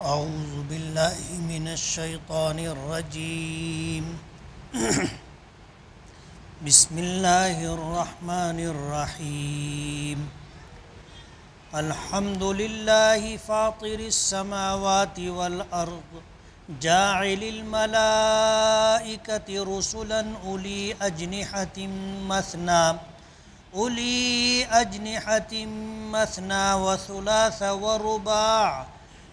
اعوذ باللہ من الشیطان الرجیم بسم اللہ الرحمن الرحیم الحمد للہ فاطر السماوات والارض جاعل الملائکۃ رسلا اولی اجنحۃ مثنى وثلاث ورباع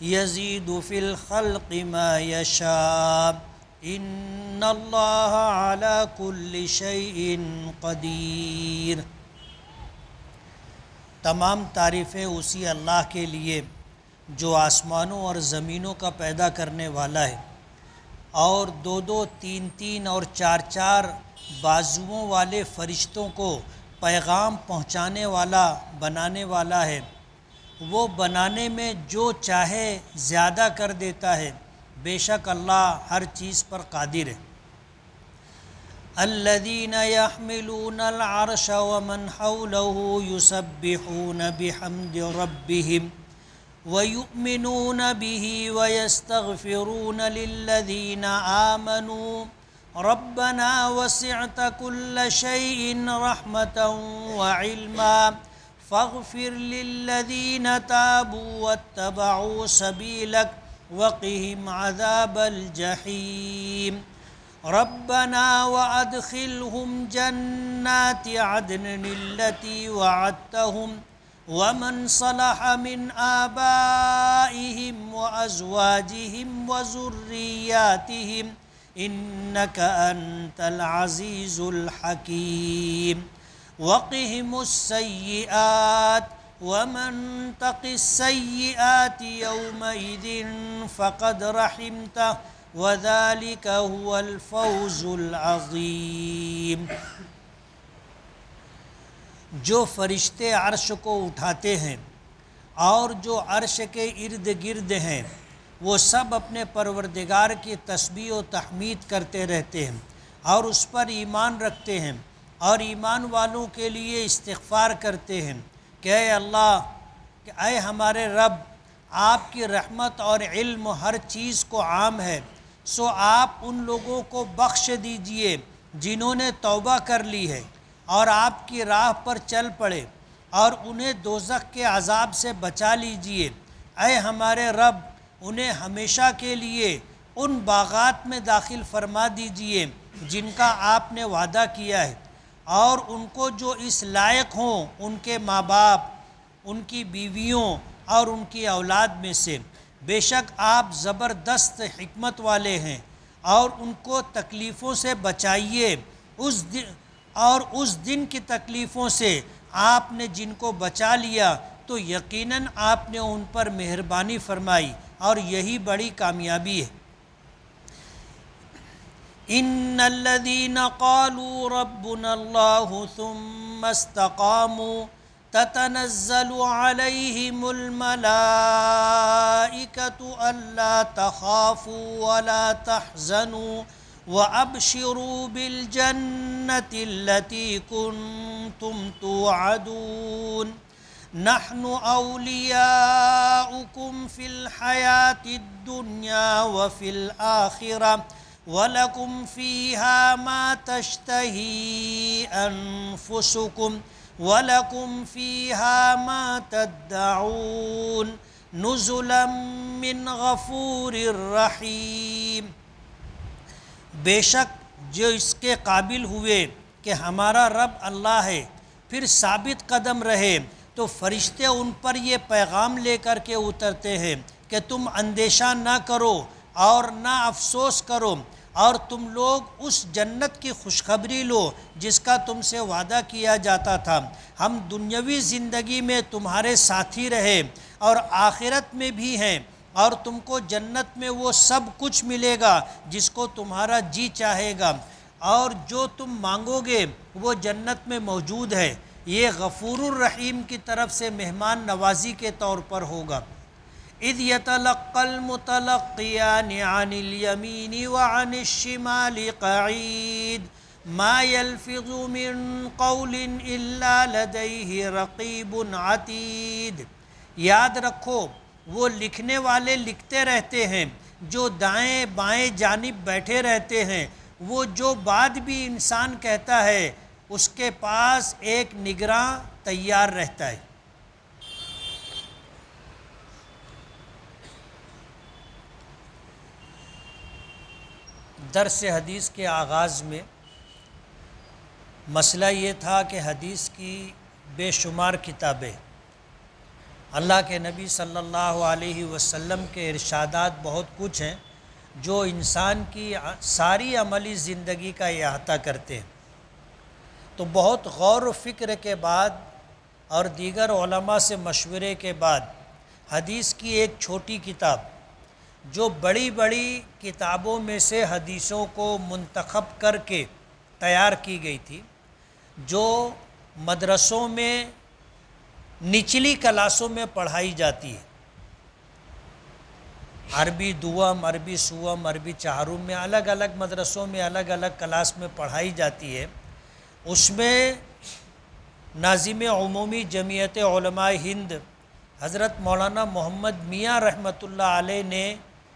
یزید فی الخلق ما یشاء ان اللہ علی کل شیء قدیر۔ تمام تعریفیں اسی اللہ کے لیے جو آسمانوں اور زمینوں کا پیدا کرنے والا ہے اور دو دو تین تین اور چار چار بازوؤں والے فرشتوں کو پیغام پہنچانے والا بنانے والا ہے۔ وہ بنانے میں جو چاہے زیادہ کر دیتا ہے، بے شک اللہ ہر چیز پر قادر ہے۔ الذین یحملون العرش ومن حولہ یسبحون بحمد ربہم ویؤمنون بہ ویستغفرون للذین آمنوا ربنا وسعت کل شیء رحمة وعلما فاغفر للذین تابوا واتبعوا سبیلک وقہم عذاب الجحیم ربنا وادخلہم جنات عدن التی وعدتہم ومن صلح من آبائہم وازواجہم وذریاتہم انک انت العزیز الحکیم وقهم السیئات ومن تق السیئات یومئذ فقد رحمته وذلك هو الفوز العظیم۔ جو فرشتے عرش کو اٹھاتے ہیں اور جو عرش کے ارد گرد ہیں، وہ سب اپنے پروردگار کی تسبیح و تحمید کرتے رہتے ہیں اور اس پر ایمان رکھتے ہیں اور ایمان والوں کے لیے استغفار کرتے ہیں کہ اے اللہ، کہ اے ہمارے رب، آپ کی رحمت اور علم ہر چیز کو عام ہے، سو آپ ان لوگوں کو بخش دیجئے جنہوں نے توبہ کر لی ہے اور آپ کی راہ پر چل پڑے، اور انہیں دوزخ کے عذاب سے بچا لیجئے۔ اے ہمارے رب، انہیں ہمیشہ کے لیے ان باغات میں داخل فرما دیجئے جن کا آپ نے وعدہ کیا ہے، اور ان کو جو اس لائق ہوں ان کے ماں باپ، ان کی بیویوں اور ان کی اولاد میں سے۔ بے شک آپ زبردست حکمت والے ہیں، اور ان کو تکلیفوں سے بچائیے، اس دن کی تکلیفوں سے آپ نے جن کو بچا لیا تو یقیناً آپ نے ان پر مہربانی فرمائی، اور یہی بڑی کامیابی ہے۔ ان الذين قالوا ربنا الله ثم استقاموا تتنزل عليهم الملائكة ألا تخافوا ولا تحزنوا وأبشروا بالجنة التي كنتم توعدون نحن أولياؤكم في الحياة الدنيا وفي الآخرة وَلَكُمْ فِيهَا مَا تَشْتَهِي أَنفُسُكُمْ وَلَكُمْ فِيهَا مَا تَدَّعُونَ نُزُلًا مِّنْ غَفُورٍ رَّحِيمٍ۔ بے شک جو اس کے قابل ہوئے کہ ہمارا رب اللہ ہے، پھر ثابت قدم رہے، تو فرشتے ان پر یہ پیغام لے کر کے اترتے ہیں کہ تم اندیشہ نہ کرو اور نہ افسوس کرو، اور تم لوگ اس جنت کی خوشخبری لو جس کا تم سے وعدہ کیا جاتا تھا۔ ہم دنیاوی زندگی میں تمہارے ساتھی رہے اور آخرت میں بھی ہیں، اور تم کو جنت میں وہ سب کچھ ملے گا جس کو تمہارا جی چاہے گا، اور جو تم مانگو گے وہ جنت میں موجود ہے۔ یہ غفور الرحیم کی طرف سے مہمان نوازی کے طور پر ہوگا۔ اذ يتلقى المتلقيان عن اليمين وعن الشمال قعيد ما يلفظ من قول الا لديه رقيب عتيد۔ یاد رکھو وہ لکھنے والے لکھتے رہتے ہیں، جو دائیں بائیں جانب بیٹھے رہتے ہیں، وہ جو بات بھی انسان کہتا ہے اس کے پاس ایک نگراں تیار رہتا ہے۔ درس حدیث کے آغاز میں مسئلہ یہ تھا کہ حدیث کی بے شمار کتابیں، اللہ کے نبی صلی اللہ علیہ وسلم کے ارشادات بہت کچھ ہیں جو انسان کی ساری عملی زندگی کا احاطہ کرتے ہیں۔ تو بہت غور و فکر کے بعد اور دیگر علماء سے مشورے کے بعد حدیث کی ایک چھوٹی کتاب جو بڑی بڑی کتابوں میں سے حدیثوں کو منتخب کر کے تیار کی گئی تھی، جو مدرسوں میں نچلی کلاسوں میں پڑھائی جاتی ہے، عربی دوم، عربی سوم، عربی چہارم میں الگ الگ مدرسوں میں الگ الگ کلاس میں پڑھائی جاتی ہے، اس میں ناظم عمومی جمعیت علماء ہند حضرت مولانا محمد میاں رحمۃ اللہ علیہ نے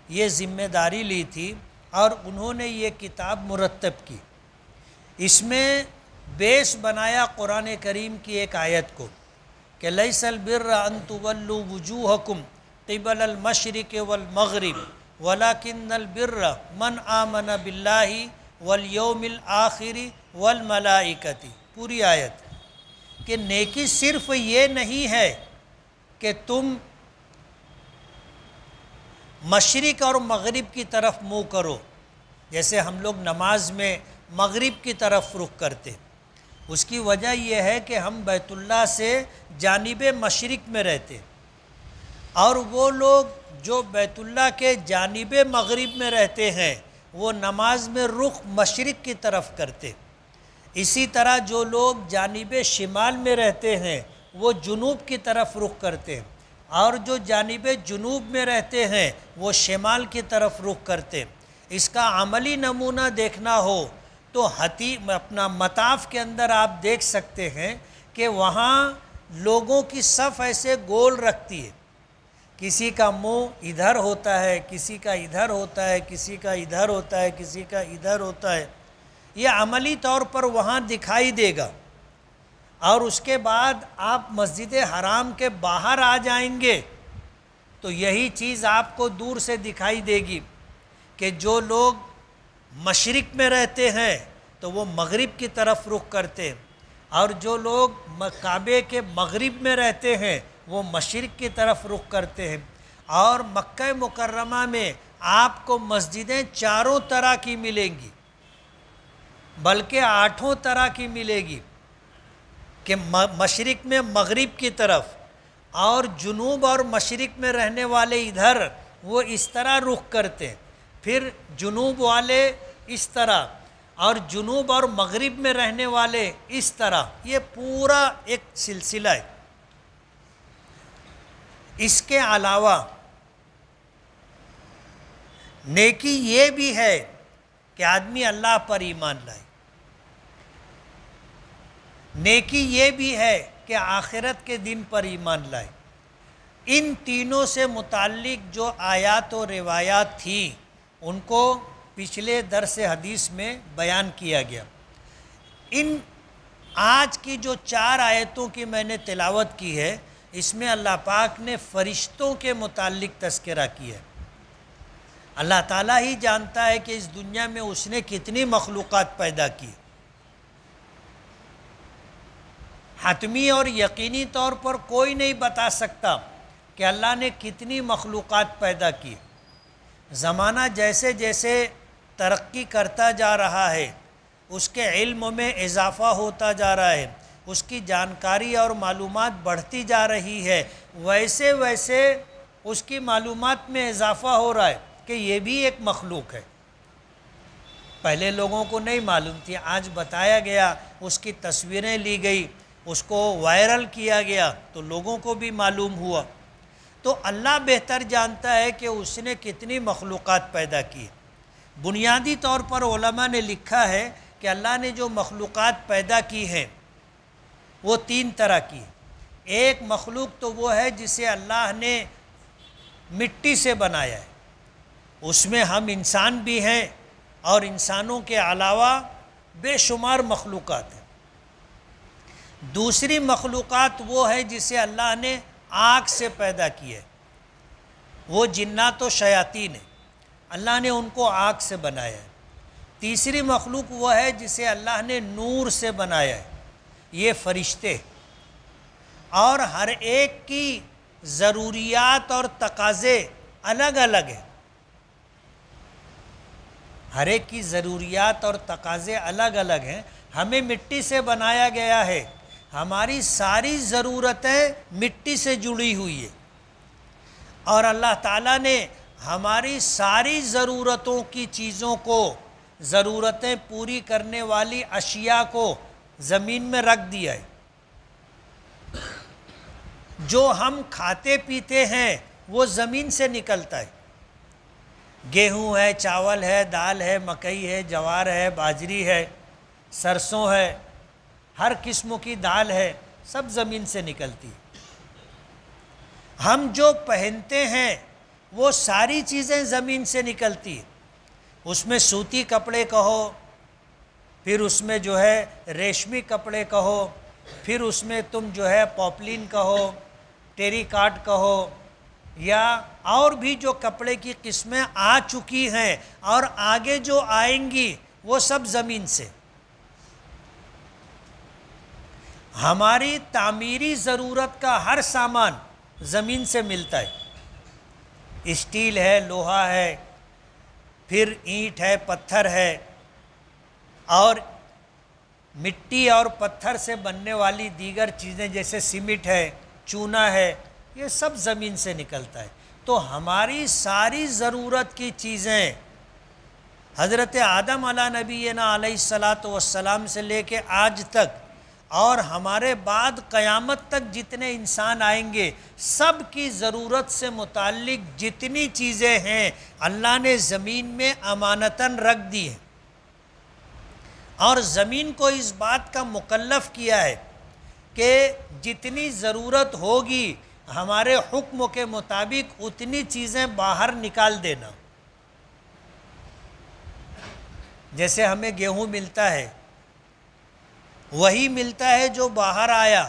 یہ ذمہ داری لی تھی اور انہوں نے یہ کتاب مرتب کی۔ اس میں بیس بنایا قرآن کریم کی ایک آیت کو کہ لیس البر ان تولوا وجوہکم قبل المشرق والمغرب ولکن البر من آمن باللہ والیوم الآخر والملائکۃ، پوری آیت کہ نیکی صرف یہ نہیں ہے کہ تم مشرق اور مغرب کی طرف منہ کرو، جیسے ہم لوگ نماز میں مغرب کی طرف رخ کرتے، اس کی وجہ یہ ہے کہ ہم بیت اللہ سے جانب مشرق میں رہتے، اور وہ لوگ جو بیت اللہ کے جانب مغرب میں رہتے ہیں وہ نماز میں رخ مشرق کی طرف کرتے۔ اسی طرح جو لوگ جانب شمال میں رہتے ہیں وہ جنوب کی طرف رخ کرتے ہیں، اور جو جانب جنوب میں رہتے ہیں وہ شمال کی طرف رخ کرتے۔ اس کا عملی نمونہ دیکھنا ہو تو اپنا مطاف کے اندر آپ دیکھ سکتے ہیں کہ وہاں لوگوں کی صف ایسے گول رکھتی ہے، کسی کا منہ ادھر ہوتا ہے، کسی کا ادھر ہوتا ہے، کسی کا ادھر ہوتا ہے، کسی کا ادھر ہوتا ہے، یہ عملی طور پر وہاں دکھائی دے گا۔ اور اس کے بعد آپ مسجد حرام کے باہر آ جائیں گے تو یہی چیز آپ کو دور سے دکھائی دے گی کہ جو لوگ مشرق میں رہتے ہیں تو وہ مغرب کی طرف رخ کرتے ہیں، اور جو لوگ کعبے کے مغرب میں رہتے ہیں وہ مشرق کی طرف رخ کرتے ہیں۔ اور مکہ مکرمہ میں آپ کو مسجدیں چاروں طرح کی ملیں گی، بلکہ 8 طرح کی ملے گی، کہ مشرق میں مغرب کی طرف، اور جنوب اور مشرق میں رہنے والے ادھر وہ اس طرح رخ کرتے ہیں، پھر جنوب والے اس طرح، اور جنوب اور مغرب میں رہنے والے اس طرح، یہ پورا ایک سلسلہ ہے۔ اس کے علاوہ نیکی یہ بھی ہے کہ آدمی اللہ پر ایمان لائے، نیکی یہ بھی ہے کہ آخرت کے دن پر ایمان لائے۔ ان تینوں سے متعلق جو آیات و روایات تھیں ان کو پچھلے درس حدیث میں بیان کیا گیا۔ ان آج کی جو 4 آیتوں کی میں نے تلاوت کی ہے، اس میں اللہ پاک نے فرشتوں کے متعلق تذکرہ کیا ہے۔ اللہ تعالیٰ ہی جانتا ہے کہ اس دنیا میں اس نے کتنی مخلوقات پیدا کی، حتمی اور یقینی طور پر کوئی نہیں بتا سکتا کہ اللہ نے کتنی مخلوقات پیدا کی۔ زمانہ جیسے جیسے ترقی کرتا جا رہا ہے، اس کے علم میں اضافہ ہوتا جا رہا ہے، اس کی جانکاری اور معلومات بڑھتی جا رہی ہے، ویسے ویسے اس کی معلومات میں اضافہ ہو رہا ہے کہ یہ بھی ایک مخلوق ہے۔ پہلے لوگوں کو نہیں معلوم تھی، آج بتایا گیا، اس کی تصویریں لی گئی، اس کو وائرل کیا گیا تو لوگوں کو بھی معلوم ہوا۔ تو اللہ بہتر جانتا ہے کہ اس نے کتنی مخلوقات پیدا کی۔ بنیادی طور پر علماء نے لکھا ہے کہ اللہ نے جو مخلوقات پیدا کی ہیں وہ 3 طرح کی۔ ایک مخلوق تو وہ ہے جسے اللہ نے مٹی سے بنایا ہے، اس میں ہم انسان بھی ہیں اور انسانوں کے علاوہ بے شمار مخلوقات ہیں۔ دوسری مخلوقات وہ ہے جسے اللہ نے آگ سے پیدا کی ہے، وہ جنات و شیاطین ہیں، اللہ نے ان کو آگ سے بنایا ہے۔ تیسری مخلوق وہ ہے جسے اللہ نے نور سے بنایا ہے، یہ فرشتے، اور ہر ایک کی ضروریات اور تقاضے الگ الگ ہیں، ہر ایک کی ضروریات اور تقاضے الگ الگ ہیں۔ ہمیں مٹی سے بنایا گیا ہے، ہماری ساری ضرورتیں مٹی سے جڑی ہوئی ہیں، اور اللہ تعالیٰ نے ہماری ساری ضرورتوں کی چیزوں کو، ضرورتیں پوری کرنے والی اشیاء کو زمین میں رکھ دیا ہے۔ جو ہم کھاتے پیتے ہیں وہ زمین سے نکلتا ہے، گیہوں ہے، چاول ہے، دال ہے، مکئی ہے، جوار ہے، باجری ہے، سرسوں ہے، ہر قسم کی دال ہے، سب زمین سے نکلتی ہے۔ ہم جو پہنتے ہیں وہ ساری چیزیں زمین سے نکلتی ہیں، اس میں سوتی کپڑے کہو، پھر اس میں جو ہے ریشمی کپڑے کہو، پھر اس میں تم جو ہے پاپلین کہو، ٹیری کاٹ کہو، یا اور بھی جو کپڑے کی قسمیں آ چکی ہیں اور آگے جو آئیں گی وہ سب زمین سے۔ ہماری تعمیری ضرورت کا ہر سامان زمین سے ملتا ہے، اسٹیل ہے، لوہا ہے، پھر اینٹ ہے، پتھر ہے، اور مٹی اور پتھر سے بننے والی دیگر چیزیں جیسے سیمنٹ ہے، چونا ہے، یہ سب زمین سے نکلتا ہے۔ تو ہماری ساری ضرورت کی چیزیں حضرت آدم علیہ نبینا علیہ السلام سے لے کے آج تک اور ہمارے بعد قیامت تک جتنے انسان آئیں گے، سب کی ضرورت سے متعلق جتنی چیزیں ہیں اللہ نے زمین میں امانتاً رکھ دی ہیں، اور زمین کو اس بات کا مکلف کیا ہے کہ جتنی ضرورت ہوگی ہمارے حکم کے مطابق اتنی چیزیں باہر نکال دینا۔ جیسے ہمیں گیہوں ملتا ہے، وہی ملتا ہے جو باہر آیا۔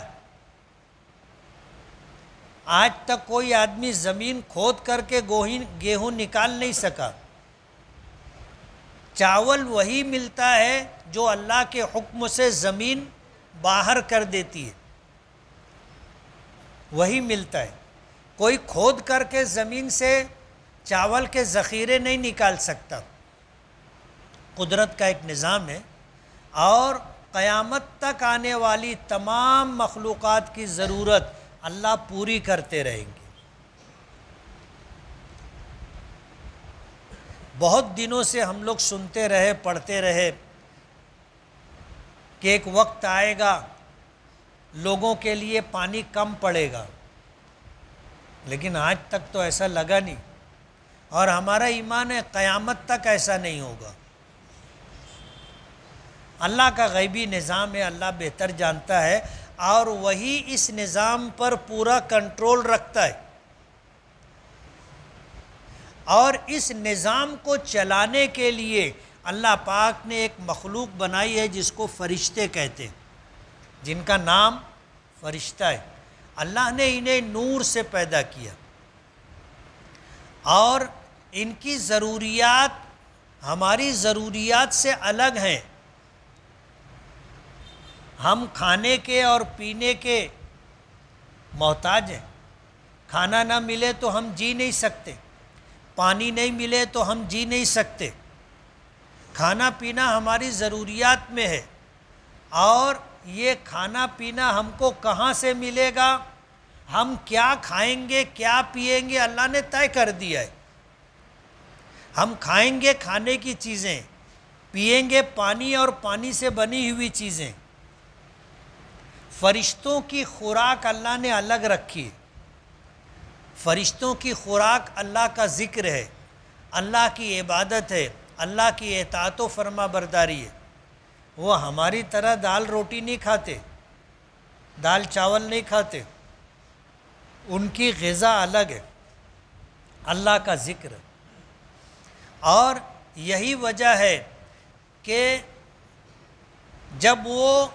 آج تک کوئی آدمی زمین کھود کر کے گیہوں نکال نہیں سکا۔ چاول وہی ملتا ہے جو اللہ کے حکم سے زمین باہر کر دیتی ہے، وہی ملتا ہے۔ کوئی کھود کر کے زمین سے چاول کے ذخیرے نہیں نکال سکتا، قدرت کا ایک نظام ہے، اور قیامت تک آنے والی تمام مخلوقات کی ضرورت اللہ پوری کرتے رہیں گے۔ بہت دنوں سے ہم لوگ سنتے رہے، پڑھتے رہے کہ ایک وقت آئے گا لوگوں کے لیے پانی کم پڑے گا، لیکن آج تک تو ایسا لگا نہیں، اور ہمارا ایمان ہے قیامت تک ایسا نہیں ہوگا۔ اللہ کا غیبی نظام ہے، اللہ بہتر جانتا ہے، اور وہی اس نظام پر پورا کنٹرول رکھتا ہے، اور اس نظام کو چلانے کے لیے اللہ پاک نے ایک مخلوق بنائی ہے جس کو فرشتے کہتے ہیں، جن کا نام فرشتہ ہے۔ اللہ نے انہیں نور سے پیدا کیا، اور ان کی ضروریات ہماری ضروریات سے الگ ہیں۔ ہم کھانے کے اور پینے کے محتاج ہیں، کھانا نہ ملے تو ہم جی نہیں سکتے، پانی نہیں ملے تو ہم جی نہیں سکتے۔ کھانا پینا ہماری ضروریات میں ہے، اور یہ کھانا پینا ہم کو کہاں سے ملے گا، ہم کیا کھائیں گے، کیا پیئیں گے، اللہ نے طے کر دیا ہے۔ ہم کھائیں گے کھانے کی چیزیں، پیئیں گے پانی اور پانی سے بنی ہوئی چیزیں۔ فرشتوں کی خوراک اللہ نے الگ رکھی، فرشتوں کی خوراک اللہ کا ذکر ہے، اللہ کی عبادت ہے، اللہ کی اطاعت و فرما برداری ہے۔ وہ ہماری طرح دال روٹی نہیں کھاتے، دال چاول نہیں کھاتے، ان کی غذا الگ ہے، اللہ کا ذکر. اور یہی وجہ ہے کہ جب وہ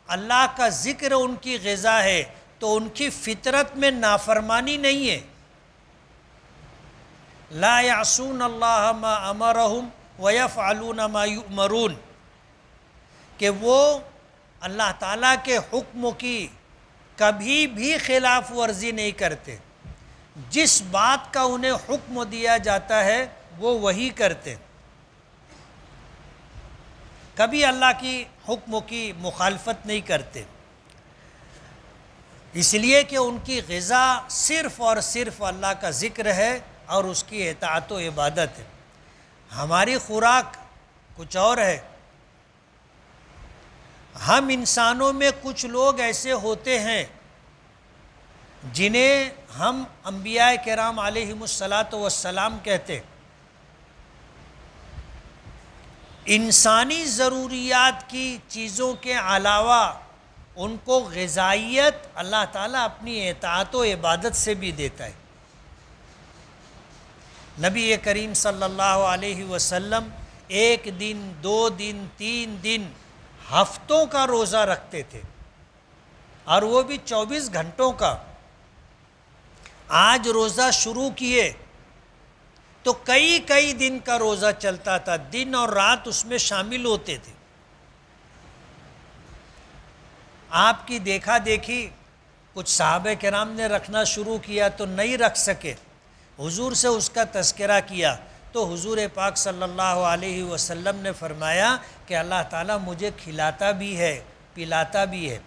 اللہ کا ذکر ان کی غذا ہے تو ان کی فطرت میں نافرمانی نہیں ہے. لا یعصون اللہ ما امرہم ویفعلون ما یؤمرون، کہ وہ اللہ تعالیٰ کے حکم کی کبھی بھی خلاف ورزی نہیں کرتے. جس بات کا انہیں حکم دیا جاتا ہے وہ وہی کرتے، کبھی اللہ کی حکم کی مخالفت نہیں کرتے، اس لیے کہ ان کی غذا صرف اور صرف اللہ کا ذکر ہے اور اس کی اطاعت و عبادت ہے. ہماری خوراک کچھ اور ہے. ہم انسانوں میں کچھ لوگ ایسے ہوتے ہیں جنہیں ہم انبیاء کرام علیہم الصلاۃ کہتے. انسانی ضروریات کی چیزوں کے علاوہ ان کو غذائیت اللہ تعالیٰ اپنی اطاعت و عبادت سے بھی دیتا ہے. نبی کریم صلی اللہ علیہ وسلم 1 دن 2 دن 3 دن ہفتوں کا روزہ رکھتے تھے، اور وہ بھی 24 گھنٹوں کا. آج روزہ شروع کیے تو کئی دن کا روزہ چلتا تھا، دن اور رات اس میں شامل ہوتے تھے. آپ کی دیکھا دیکھی کچھ صحابہ کرام نے رکھنا شروع کیا تو نہیں رکھ سکے. حضور سے اس کا تذکرہ کیا تو حضور پاک صلی اللہ علیہ وسلم نے فرمایا کہ اللہ تعالیٰ مجھے کھلاتا بھی ہے پلاتا بھی ہے.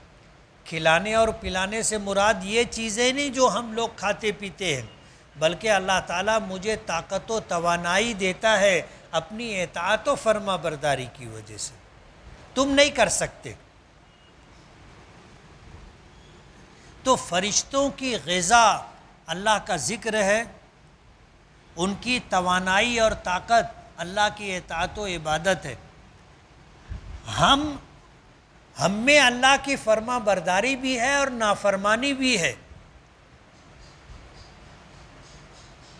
کھلانے اور پلانے سے مراد یہ چیزیں نہیں جو ہم لوگ کھاتے پیتے ہیں، بلکہ اللہ تعالیٰ مجھے طاقت و توانائی دیتا ہے اپنی اطاعت و فرما برداری کی وجہ سے. تم نہیں کر سکتے. تو فرشتوں کی غذا اللہ کا ذکر ہے، ان کی توانائی اور طاقت اللہ کی اطاعت و عبادت ہے. ہم میں اللہ کی فرما برداری بھی ہے اور نافرمانی بھی ہے.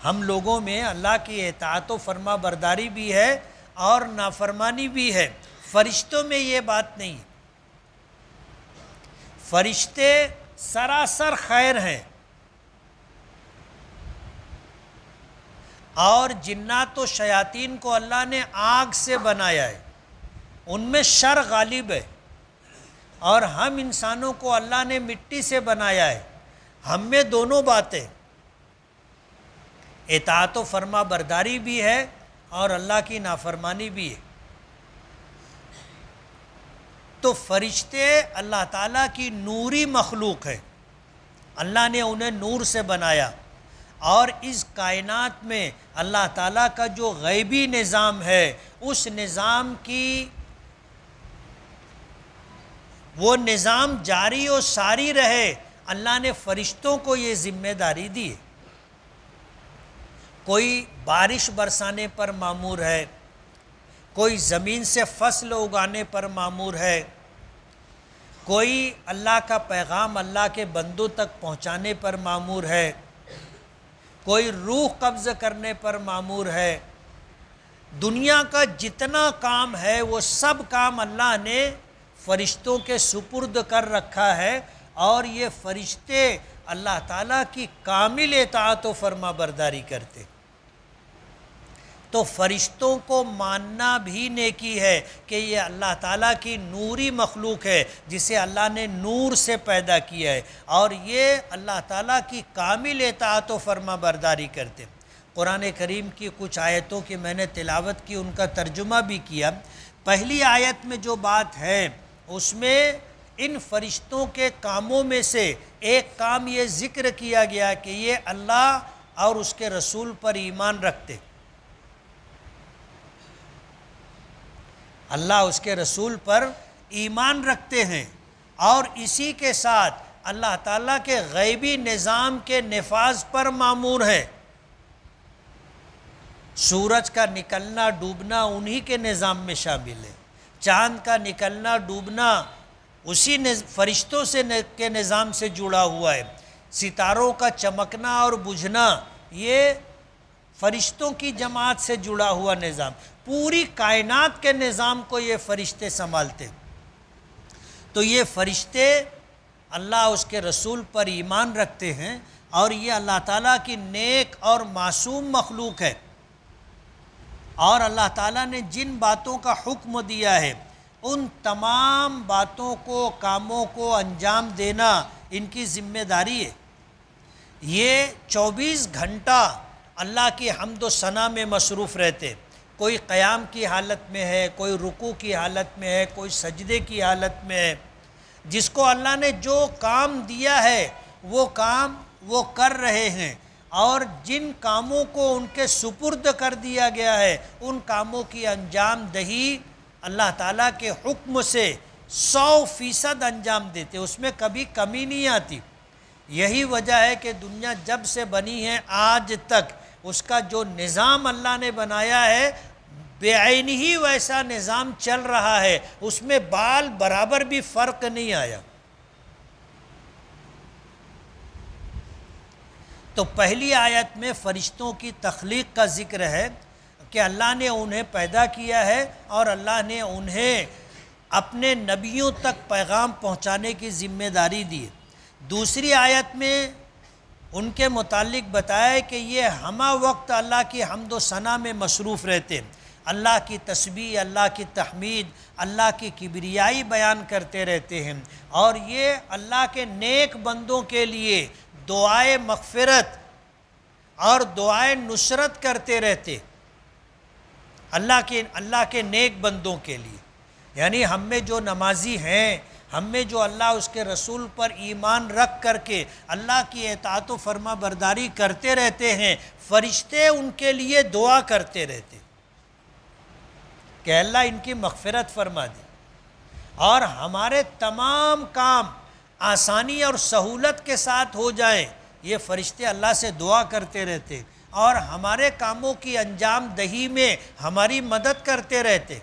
ہم لوگوں میں اللہ کی اطاعت و فرما برداری بھی ہے اور نافرمانی بھی ہے. فرشتوں میں یہ بات نہیں ہے. فرشتے سراسر خیر ہیں، اور جنات و شیاطین کو اللہ نے آگ سے بنایا ہے، ان میں شر غالب ہے. اور ہم انسانوں کو اللہ نے مٹی سے بنایا ہے. ہم میں دونوں باتیں، اطاعت و فرما برداری بھی ہے اور اللہ کی نافرمانی بھی ہے. تو فرشتے اللہ تعالیٰ کی نوری مخلوق ہے. اللہ نے انہیں نور سے بنایا، اور اس کائنات میں اللہ تعالیٰ کا جو غیبی نظام ہے اس نظام کی وہ نظام جاری و ساری رہے. اللہ نے فرشتوں کو یہ ذمہ داری دی ہے. کوئی بارش برسانے پر مامور ہے، کوئی زمین سے فصل اگانے پر مامور ہے، کوئی اللہ کا پیغام اللہ کے بندوں تک پہنچانے پر مامور ہے، کوئی روح قبض کرنے پر مامور ہے. دنیا کا جتنا کام ہے وہ سب کام اللہ نے فرشتوں کے سپرد کر رکھا ہے، اور یہ فرشتے اللہ تعالیٰ کی کامل اطاعت و فرما برداری کرتے. تو فرشتوں کو ماننا بھی نیکی ہے کہ یہ اللہ تعالیٰ کی نوری مخلوق ہے جسے اللہ نے نور سے پیدا کیا ہے، اور یہ اللہ تعالیٰ کی کامل اطاعت و فرما برداری کرتے. قرآن کریم کی کچھ آیتوں کی میں نے تلاوت کی، ان کا ترجمہ بھی کیا. پہلی آیت میں جو بات ہے اس میں ان فرشتوں کے کاموں میں سے ایک کام یہ ذکر کیا گیا کہ یہ اللہ اور اس کے رسول پر ایمان رکھتے. اللہ اس کے رسول پر ایمان رکھتے ہیں، اور اسی کے ساتھ اللہ تعالیٰ کے غیبی نظام کے نفاذ پر مامور ہیں. سورج کا نکلنا ڈوبنا انہی کے نظام میں شامل ہے. چاند کا نکلنا ڈوبنا اسی فرشتوں سے کے نظام سے جڑا ہوا ہے. ستاروں کا چمکنا اور بجھنا یہ فرشتوں کی جماعت سے جڑا ہوا نظام، پوری کائنات کے نظام کو یہ فرشتے سنبھالتے۔ تو یہ فرشتے اللہ اس کے رسول پر ایمان رکھتے ہیں، اور یہ اللہ تعالیٰ کی نیک اور معصوم مخلوق ہے، اور اللہ تعالیٰ نے جن باتوں کا حکم دیا ہے ان تمام باتوں کو، کاموں کو انجام دینا ان کی ذمہ داری ہے۔ یہ 24 گھنٹہ اللہ کی حمد و ثنا میں مصروف رہتے، کوئی قیام کی حالت میں ہے، کوئی رکوع کی حالت میں ہے، کوئی سجدے کی حالت میں ہے۔ جس کو اللہ نے جو کام دیا ہے وہ کام وہ کر رہے ہیں، اور جن کاموں کو ان کے سپرد کر دیا گیا ہے ان کاموں کی انجام دہی اللہ تعالیٰ کے حکم سے 100% انجام دیتے، اس میں کبھی کمی نہیں آتی۔ یہی وجہ ہے کہ دنیا جب سے بنی ہے آج تک اس کا جو نظام اللہ نے بنایا ہے بے عینی ہی ویسا نظام چل رہا ہے، اس میں بال برابر بھی فرق نہیں آیا۔ تو پہلی آیت میں فرشتوں کی تخلیق کا ذکر ہے کہ اللہ نے انہیں پیدا کیا ہے اور اللہ نے انہیں اپنے نبیوں تک پیغام پہنچانے کی ذمہ داری دی۔ دوسری آیت میں ان کے متعلق بتایا کہ یہ ہمہ وقت اللہ کی حمد و ثنا میں مصروف رہتے، اللہ کی تسبیح، اللہ کی تحمید، اللہ کی کبریائی بیان کرتے رہتے ہیں، اور یہ اللہ کے نیک بندوں کے لیے دعائے مغفرت اور دعائے نصرت کرتے رہتے، اللہ کے نیک بندوں کے لیے۔ یعنی ہم میں جو نمازی ہیں، ہم میں جو اللہ اس کے رسول پر ایمان رکھ کر کے اللہ کی اطاعت و فرما برداری کرتے رہتے ہیں، فرشتے ان کے لیے دعا کرتے رہتے کہ اللہ ان کی مغفرت فرما دے، اور ہمارے تمام کام آسانی اور سہولت کے ساتھ ہو جائیں، یہ فرشتے اللہ سے دعا کرتے رہتے اور ہمارے کاموں کی انجام دہی میں ہماری مدد کرتے رہتے۔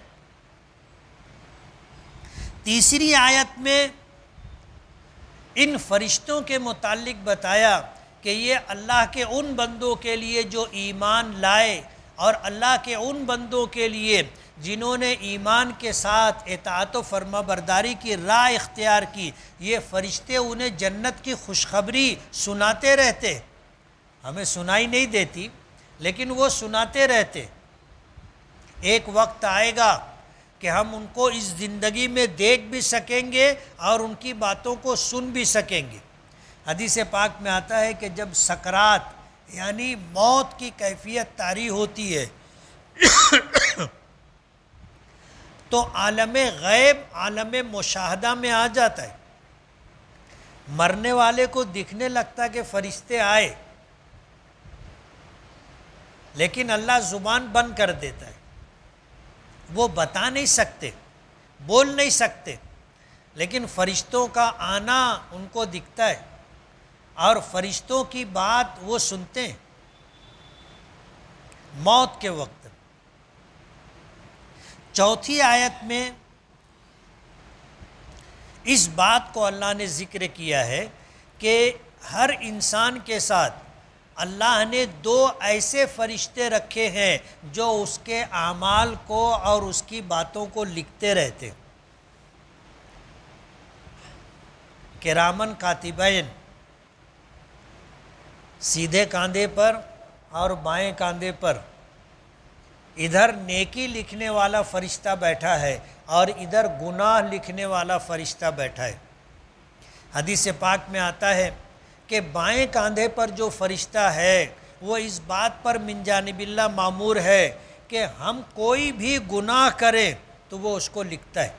تیسری آیت میں ان فرشتوں کے متعلق بتایا کہ یہ اللہ کے ان بندوں کے لیے جو ایمان لائے، اور اللہ کے ان بندوں کے لیے جنہوں نے ایمان کے ساتھ اطاعت و فرما برداری کی راہ اختیار کی، یہ فرشتے انہیں جنت کی خوشخبری سناتے رہتے۔ ہمیں سنائی نہیں دیتی لیکن وہ سناتے رہتے۔ ایک وقت آئے گا کہ ہم ان کو اس زندگی میں دیکھ بھی سکیں گے اور ان کی باتوں کو سن بھی سکیں گے۔ حدیث پاک میں آتا ہے کہ جب سکرات یعنی موت کی کیفیت طاری ہوتی ہے تو عالم غیب، عالم مشاہدہ میں آ جاتا ہے، مرنے والے کو دکھنے لگتا ہے کہ فرشتے آئے، لیکن اللہ زبان بند کر دیتا ہے، وہ بتا نہیں سکتے، بول نہیں سکتے، لیکن فرشتوں کا آنا ان کو دکھتا ہے اور فرشتوں کی بات وہ سنتے ہیں موت کے وقت۔ چوتھی آیت میں اس بات کو اللہ نے ذکر کیا ہے کہ ہر انسان کے ساتھ اللہ نے 2 ایسے فرشتے رکھے ہیں جو اس کے اعمال کو اور اس کی باتوں کو لکھتے رہتے، کرامن کاتبین، سیدھے کاندھے پر اور بائیں کاندھے پر ادھر نیکی لکھنے والا فرشتہ بیٹھا ہے اور ادھر گناہ لکھنے والا فرشتہ بیٹھا ہے۔ حدیث پاک میں آتا ہے کہ بائیں کاندھے پر جو فرشتہ ہے وہ اس بات پر من جانب اللہ مامور ہے کہ ہم کوئی بھی گناہ کریں تو وہ اس کو لکھتا ہے۔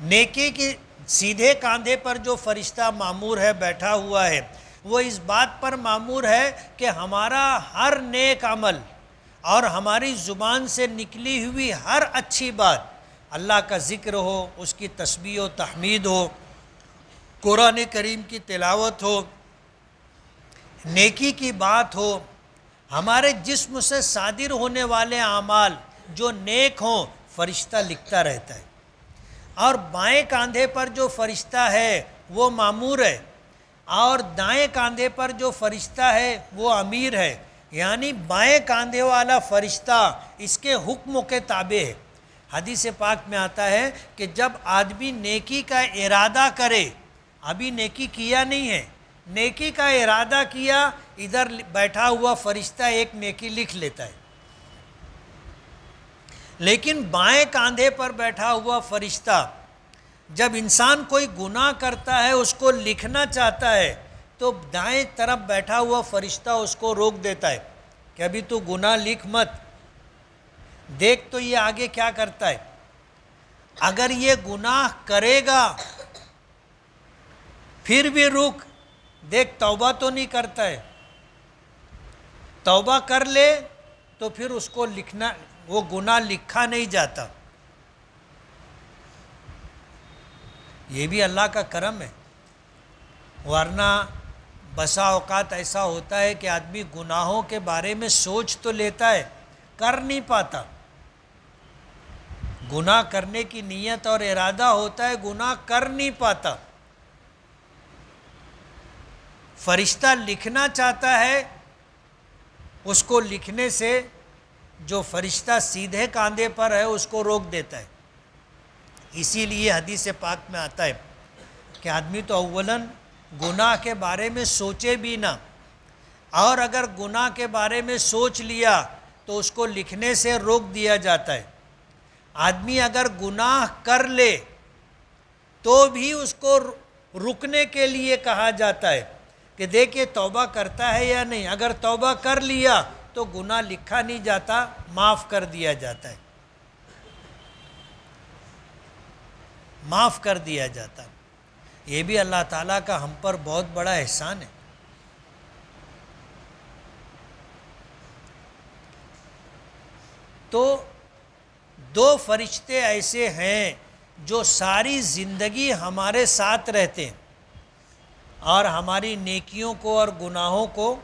نیکی کی سیدھے کاندھے پر جو فرشتہ مامور ہے، بیٹھا ہوا ہے، وہ اس بات پر مامور ہے کہ ہمارا ہر نیک عمل اور ہماری زبان سے نکلی ہوئی ہر اچھی بات، اللہ کا ذکر ہو، اس کی تسبیح و تحمید ہو، قرآن کریم کی تلاوت ہو، نیکی کی بات ہو، ہمارے جسم سے صادر ہونے والے اعمال جو نیک ہوں، فرشتہ لکھتا رہتا ہے۔ اور بائیں کاندھے پر جو فرشتہ ہے وہ مامور ہے اور دائیں کاندھے پر جو فرشتہ ہے وہ امیر ہے، یعنی بائیں کاندھے والا فرشتہ اس کے حکم کے تابع ہے۔ حدیث پاک میں آتا ہے کہ جب آدمی نیکی کا ارادہ کرے، ابھی نیکی کیا نہیں ہے، نیکی کا ارادہ کیا، ادھر بیٹھا ہوا فرشتہ ایک نیکی لکھ لیتا ہے، لیکن بائیں کاندھے پر بیٹھا ہوا فرشتہ جب انسان کوئی گناہ کرتا ہے اس کو لکھنا چاہتا ہے تو دائیں طرف بیٹھا ہوا فرشتہ اس کو روک دیتا ہے کہ ابھی تو گناہ لکھ مت، دیکھ تو یہ آگے کیا کرتا ہے۔ اگر یہ گناہ کرے گا پھر بھی رک، دیکھ توبہ تو نہیں کرتا ہے، توبہ کر لے تو پھر اس کو لکھنا، وہ گناہ لکھا نہیں جاتا۔ یہ بھی اللہ کا کرم ہے، ورنہ بسا اوقات ایسا ہوتا ہے کہ آدمی گناہوں کے بارے میں سوچ تو لیتا ہے، کر نہیں پاتا، گناہ کرنے کی نیت اور ارادہ ہوتا ہے، گناہ کر نہیں پاتا۔ فرشتہ لکھنا چاہتا ہے، اس کو لکھنے سے جو فرشتہ سیدھے کاندھے پر ہے اس کو روک دیتا ہے۔ اسی لیے حدیث پاک میں آتا ہے کہ آدمی تو اولاً گناہ کے بارے میں سوچے بھی نہ، اور اگر گناہ کے بارے میں سوچ لیا تو اس کو لکھنے سے روک دیا جاتا ہے۔ آدمی اگر گناہ کر لے تو بھی اس کو رکنے کے لیے کہا جاتا ہے کہ دیکھیں توبہ کرتا ہے یا نہیں، اگر توبہ کر لیا تو گناہ لکھا نہیں جاتا، معاف کر دیا جاتا ہے، معاف کر دیا جاتا ہے۔ یہ بھی اللہ تعالیٰ کا ہم پر بہت بڑا احسان ہے۔ تو دو فرشتے ایسے ہیں جو ساری زندگی ہمارے ساتھ رہتے ہیں اور ہماری نیکیوں کو اور گناہوں کو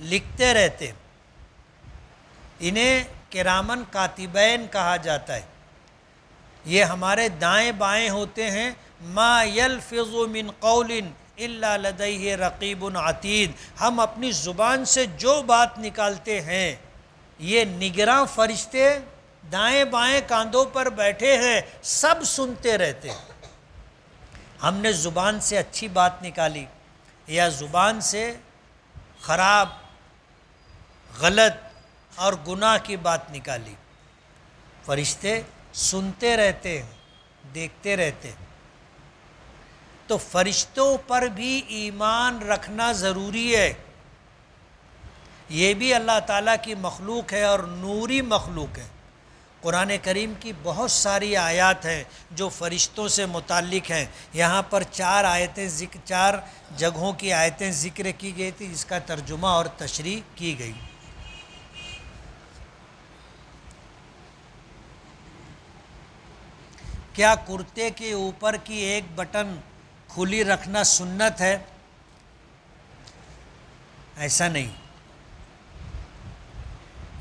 لکھتے رہتے ہیں۔ انہیں کرامن کاتبین کہا جاتا ہے۔ یہ ہمارے دائیں بائیں ہوتے ہیں۔ ما یلفظ من قول الا لدیہ رقیب عتید، ہم اپنی زبان سے جو بات نکالتے ہیں یہ نگراں فرشتے دائیں بائیں کاندھوں پر بیٹھے ہیں، سب سنتے رہتے ہیں۔ ہم نے زبان سے اچھی بات نکالی یا زبان سے خراب، غلط اور گناہ کی بات نکالی، فرشتے سنتے رہتے ہیں، دیکھتے رہتے ہیں۔ تو فرشتوں پر بھی ایمان رکھنا ضروری ہے۔ یہ بھی اللہ تعالیٰ کی مخلوق ہے اور نوری مخلوق ہے۔ قرآن کریم کی بہت ساری آیات ہیں جو فرشتوں سے متعلق ہیں۔ یہاں پر چار جگہوں کی آیتیں ذکر کی گئی تھی جس کا ترجمہ اور تشریح کی گئی۔ کیا کرتے کے اوپر کی ایک بٹن کھلی رکھنا سنت ہے؟ ایسا نہیں۔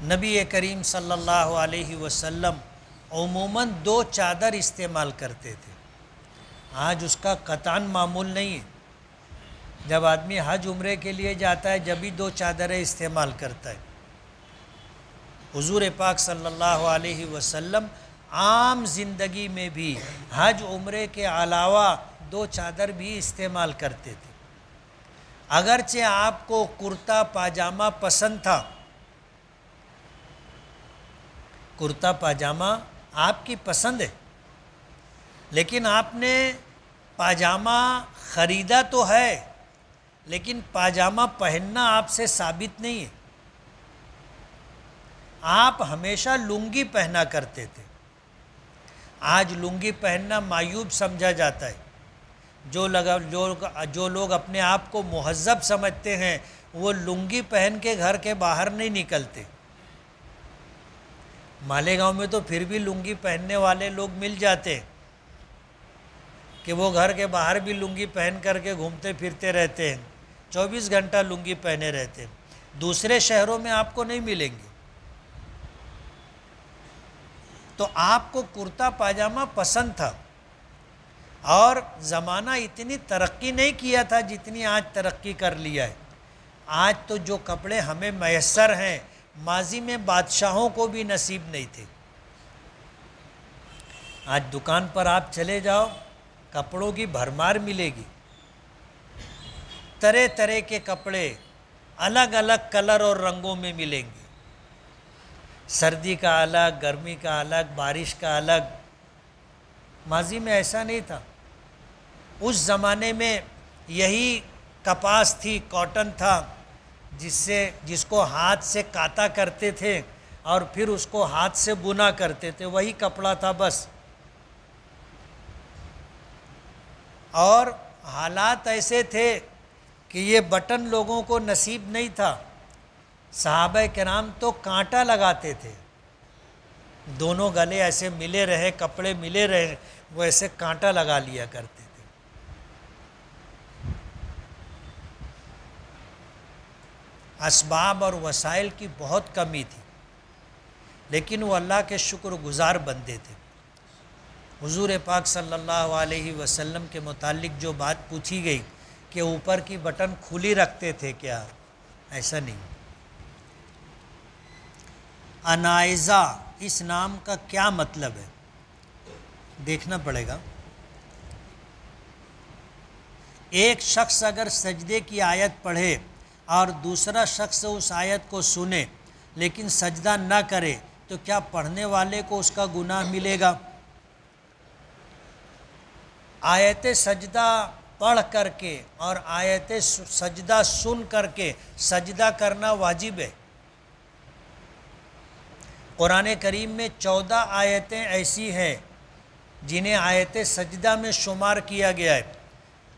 نبی کریم صلی اللہ علیہ وسلم عموماً 2 چادر استعمال کرتے تھے۔ آج اس کا قطعاً معمول نہیں ہے۔ جب آدمی حج عمرے کے لیے جاتا ہے جب بھی 2 چادریں استعمال کرتا ہے۔ حضور پاک صلی اللہ علیہ وسلم عام زندگی میں بھی حج عمرے کے علاوہ 2 چادر بھی استعمال کرتے تھے۔ اگرچہ آپ کو کرتا پاجامہ پسند تھا، کرتا پاجامہ آپ کی پسند ہے، لیکن آپ نے پاجامہ خریدا تو ہے لیکن پاجامہ پہننا آپ سے ثابت نہیں ہے۔ آپ ہمیشہ لنگی پہنا کرتے تھے۔ آج لنگی پہننا معیوب سمجھا جاتا ہے۔ جو لوگ اپنے آپ کو مہذب سمجھتے ہیں وہ لنگی پہن کے گھر کے باہر نہیں نکلتے۔ مالیگاؤں میں تو پھر بھی لنگی پہننے والے لوگ مل جاتے ہیں کہ وہ گھر کے باہر بھی لنگی پہن کر کے گھومتے پھرتے رہتے ہیں، 24 گھنٹہ لنگی پہنے رہتے ہیں۔ دوسرے شہروں میں آپ کو نہیں ملیں گے۔ تو آپ کو کرتا پاجامہ پسند تھا، اور زمانہ اتنی ترقی نہیں کیا تھا جتنی آج ترقی کر لیا ہے. آج تو جو کپڑے ہمیں میسر ہیں ماضی میں بادشاہوں کو بھی نصیب نہیں تھے. آج دکان پر آپ چلے جاؤ کپڑوں کی بھرمار ملے گی. طرح طرح کے کپڑے الگ الگ کلر اور رنگوں میں ملیں گے. سردی کا الگ، گرمی کا الگ، بارش کا الگ. ماضی میں ایسا نہیں تھا. اس زمانے میں یہی کپاس تھی، کاٹن تھا، جس کو ہاتھ سے کاتا کرتے تھے اور پھر اس کو ہاتھ سے بنا کرتے تھے، وہی کپڑا تھا بس. اور حالات ایسے تھے کہ یہ بٹن لوگوں کو نصیب نہیں تھا. صحابہ کرام تو کانٹا لگاتے تھے. دونوں گلے ایسے ملے رہے، کپڑے ملے رہے، وہ ایسے کانٹا لگا لیا کرتے تھے. اسباب اور وسائل کی بہت کمی تھی، لیکن وہ اللہ کے شکر گزار بندے تھے. حضور پاک صلی اللہ علیہ وسلم کے متعلق جو بات پوچھی گئی کہ اوپر کی بٹن کھلی رکھتے تھے کیا، ایسا نہیں. انائزہ اس نام کا کیا مطلب ہے دیکھنا پڑے گا. ایک شخص اگر سجدے کی آیت پڑھے اور دوسرا شخص اس آیت کو سنے لیکن سجدہ نہ کرے تو کیا پڑھنے والے کو اس کا گناہ ملے گا؟ آیت سجدہ پڑھ کر کے اور آیت سجدہ سن کر کے سجدہ کرنا واجب ہے. قرآن کریم میں 14 آیتیں ایسی ہیں جنہیں آیت سجدہ میں شمار کیا گیا ہے.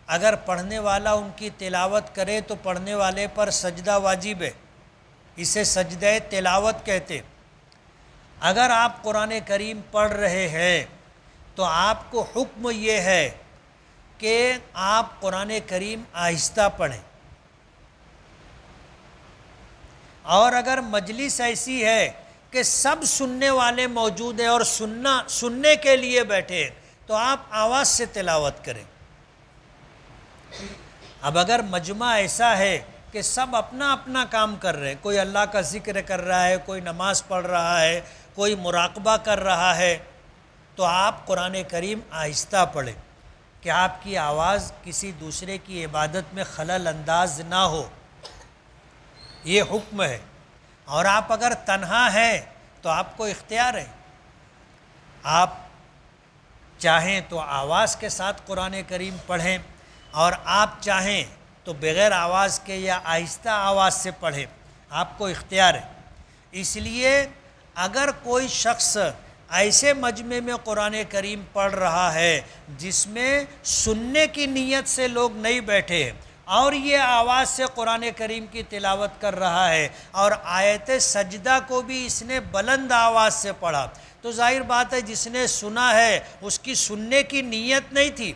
اگر پڑھنے والا ان کی تلاوت کرے تو پڑھنے والے پر سجدہ واجب ہے. اسے سجدہ تلاوت کہتے. اگر آپ قرآن کریم پڑھ رہے ہیں تو آپ کو حکم یہ ہے کہ آپ قرآن کریم آہستہ پڑھیں. اور اگر مجلس ایسی ہے کہ سب سننے والے موجود ہیں اور سننے کے لیے بیٹھے تو آپ آواز سے تلاوت کریں. اب اگر مجمع ایسا ہے کہ سب اپنا اپنا کام کر رہے ہیں، کوئی اللہ کا ذکر کر رہا ہے، کوئی نماز پڑھ رہا ہے، کوئی مراقبہ کر رہا ہے، تو آپ قرآن کریم آہستہ پڑھیں کہ آپ کی آواز کسی دوسرے کی عبادت میں خلل انداز نہ ہو. یہ حکم ہے. اور آپ اگر تنہا ہیں تو آپ کو اختیار ہے. آپ چاہیں تو آواز کے ساتھ قرآن کریم پڑھیں اور آپ چاہیں تو بغیر آواز کے یا آہستہ آواز سے پڑھیں، آپ کو اختیار ہے. اس لیے اگر کوئی شخص ایسے مجمع میں قرآن کریم پڑھ رہا ہے جس میں سننے کی نیت سے لوگ نہیں بیٹھے اور یہ آواز سے قرآن کریم کی تلاوت کر رہا ہے اور آیت سجدہ کو بھی اس نے بلند آواز سے پڑھا، تو ظاہر بات ہے جس نے سنا ہے اس کی سننے کی نیت نہیں تھی،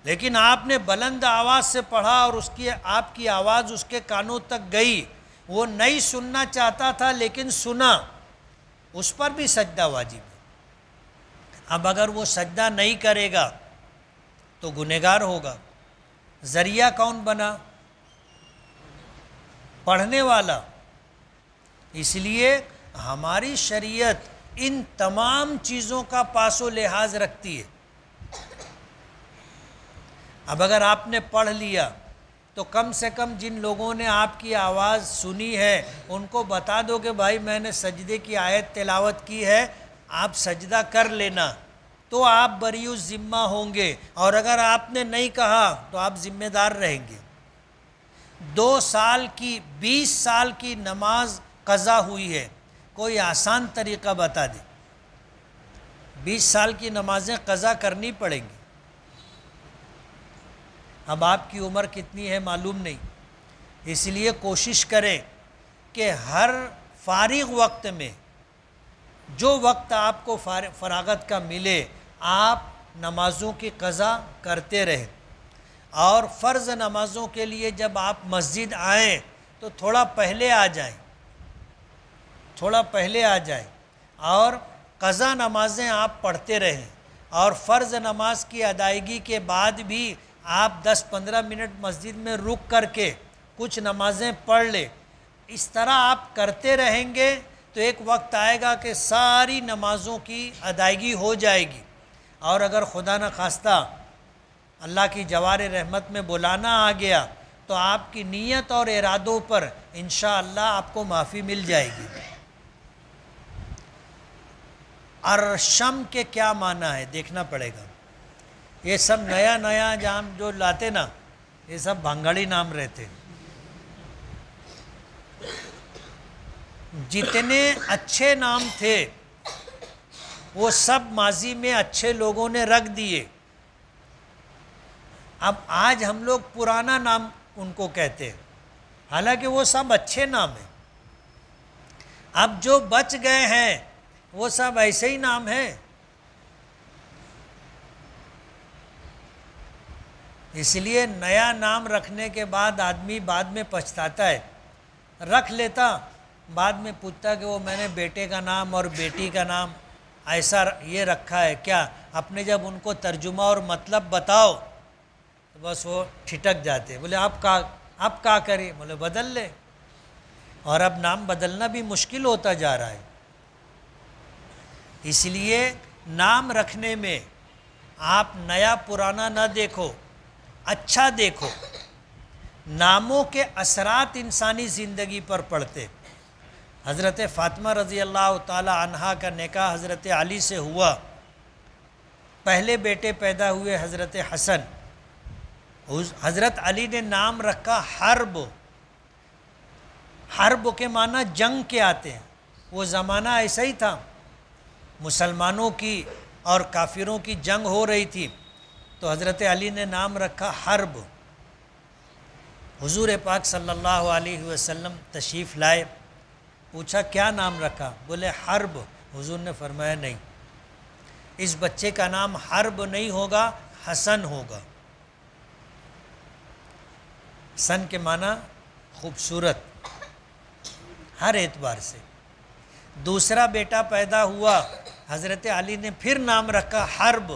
لیکن آپ نے بلند آواز سے پڑھا اور آپ کی آواز اس کے کانوں تک گئی. وہ نہیں سننا چاہتا تھا لیکن سنا، اس پر بھی سجدہ واجب ہے. اب اگر وہ سجدہ نہیں کرے گا تو گنہگار ہوگا. ذریعہ کون بنا؟ پڑھنے والا. اس لیے ہماری شریعت ان تمام چیزوں کا پاس و لحاظ رکھتی ہے. اب اگر آپ نے پڑھ لیا تو کم سے کم جن لوگوں نے آپ کی آواز سنی ہے ان کو بتا دو کہ بھائی میں نے سجدے کی آیت تلاوت کی ہے، آپ سجدہ کر لینا، تو آپ بری الذمہ ہوں گے. اور اگر آپ نے نہیں کہا تو آپ ذمہ دار رہیں گے. 2 سال کی 20 سال کی نماز قضا ہوئی ہے، کوئی آسان طریقہ بتا دے. 20 سال کی نمازیں قضا کرنی پڑیں گی. اب آپ کی عمر کتنی ہے معلوم نہیں، اس لیے کوشش کریں کہ ہر فارغ وقت میں جو وقت آپ کو فراغت کا ملے آپ نمازوں کی قضا کرتے رہیں. اور فرض نمازوں کے لیے جب آپ مسجد آئیں تو تھوڑا پہلے آ جائیں اور قضا نمازیں آپ پڑھتے رہیں. اور فرض نماز کی ادائیگی کے بعد بھی آپ 10-15 منٹ مسجد میں رک کر کے کچھ نمازیں پڑھ لیں، اس طرح آپ کرتے رہیں گے تو ایک وقت آئے گا کہ ساری نمازوں کی ادائیگی ہو جائے گی، اور اگر خدا نخواستہ اللہ کی جوار رحمت میں بلانا آ گیا تو آپ کی نیت اور ارادوں پر انشاءاللہ آپ کو معافی مل جائے گی۔ ارشم کے کیا معنی ہے دیکھنا پڑے گا، یہ سب نیا نیا جام جو لاتے نا یہ سب بھانگڑی نام رہتے۔ جتنے اچھے نام تھے وہ سب ماضی میں اچھے لوگوں نے رکھ دیے، اب آج ہم لوگ پرانا نام ان کو کہتے ہیں، حالانکہ وہ سب اچھے نام ہیں۔ اب جو بچ گئے ہیں وہ سب ایسے ہی نام ہیں، اس لیے نیا نام رکھنے کے بعد آدمی بعد میں پچھتاتا ہے، رکھ لیتا بعد میں پوچھتا کہ وہ میں نے بیٹے کا نام اور بیٹی کا نام ایسا یہ رکھا ہے کیا، اپنے جب ان کو ترجمہ اور مطلب بتاؤ تو بس وہ ٹھٹک جاتے، بولے آپ کا کریں، بولے بدل لے، اور اب نام بدلنا بھی مشکل ہوتا جا رہا ہے۔ اس لیے نام رکھنے میں آپ نیا پرانا نہ دیکھو، اچھا دیکھو۔ ناموں کے اثرات انسانی زندگی پر پڑتے۔ حضرت فاطمہ رضی اللہ تعالی عنہا کا نکاح حضرت علی سے ہوا، پہلے بیٹے پیدا ہوئے حضرت حسن، حضرت علی نے نام رکھا حرب۔ حرب کے معنی جنگ کے آتے ہیں، وہ زمانہ ایسا ہی تھا، مسلمانوں کی اور کافروں کی جنگ ہو رہی تھی، تو حضرت علی نے نام رکھا حرب۔ حضور پاک صلی اللہ علیہ وسلم تشریف لائے، پوچھا کیا نام رکھا، بولے حرب۔ حضور نے فرمایا نہیں، اس بچے کا نام حرب نہیں ہوگا، حسن ہوگا۔ حسن کے معنی خوبصورت ہر اعتبار سے۔ دوسرا بیٹا پیدا ہوا، حضرت علی نے پھر نام رکھا حرب۔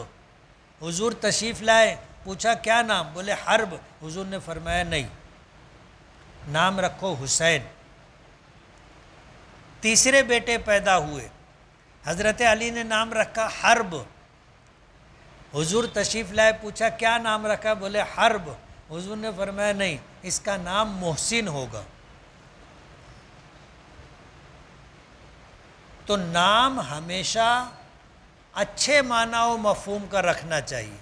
حضور تشریف لائے، پوچھا کیا نام، بولے حرب۔ حضور نے فرمایا نہیں، نام رکھو حسین۔ تیسرے بیٹے پیدا ہوئے، حضرت علی نے نام رکھا حرب۔ حضور تشریف لائے، پوچھا کیا نام رکھا، بولے حرب۔ حضور نے فرمایا نہیں، اس کا نام محسن ہوگا۔ تو نام ہمیشہ اچھے معنی و مفہوم کا رکھنا چاہیے۔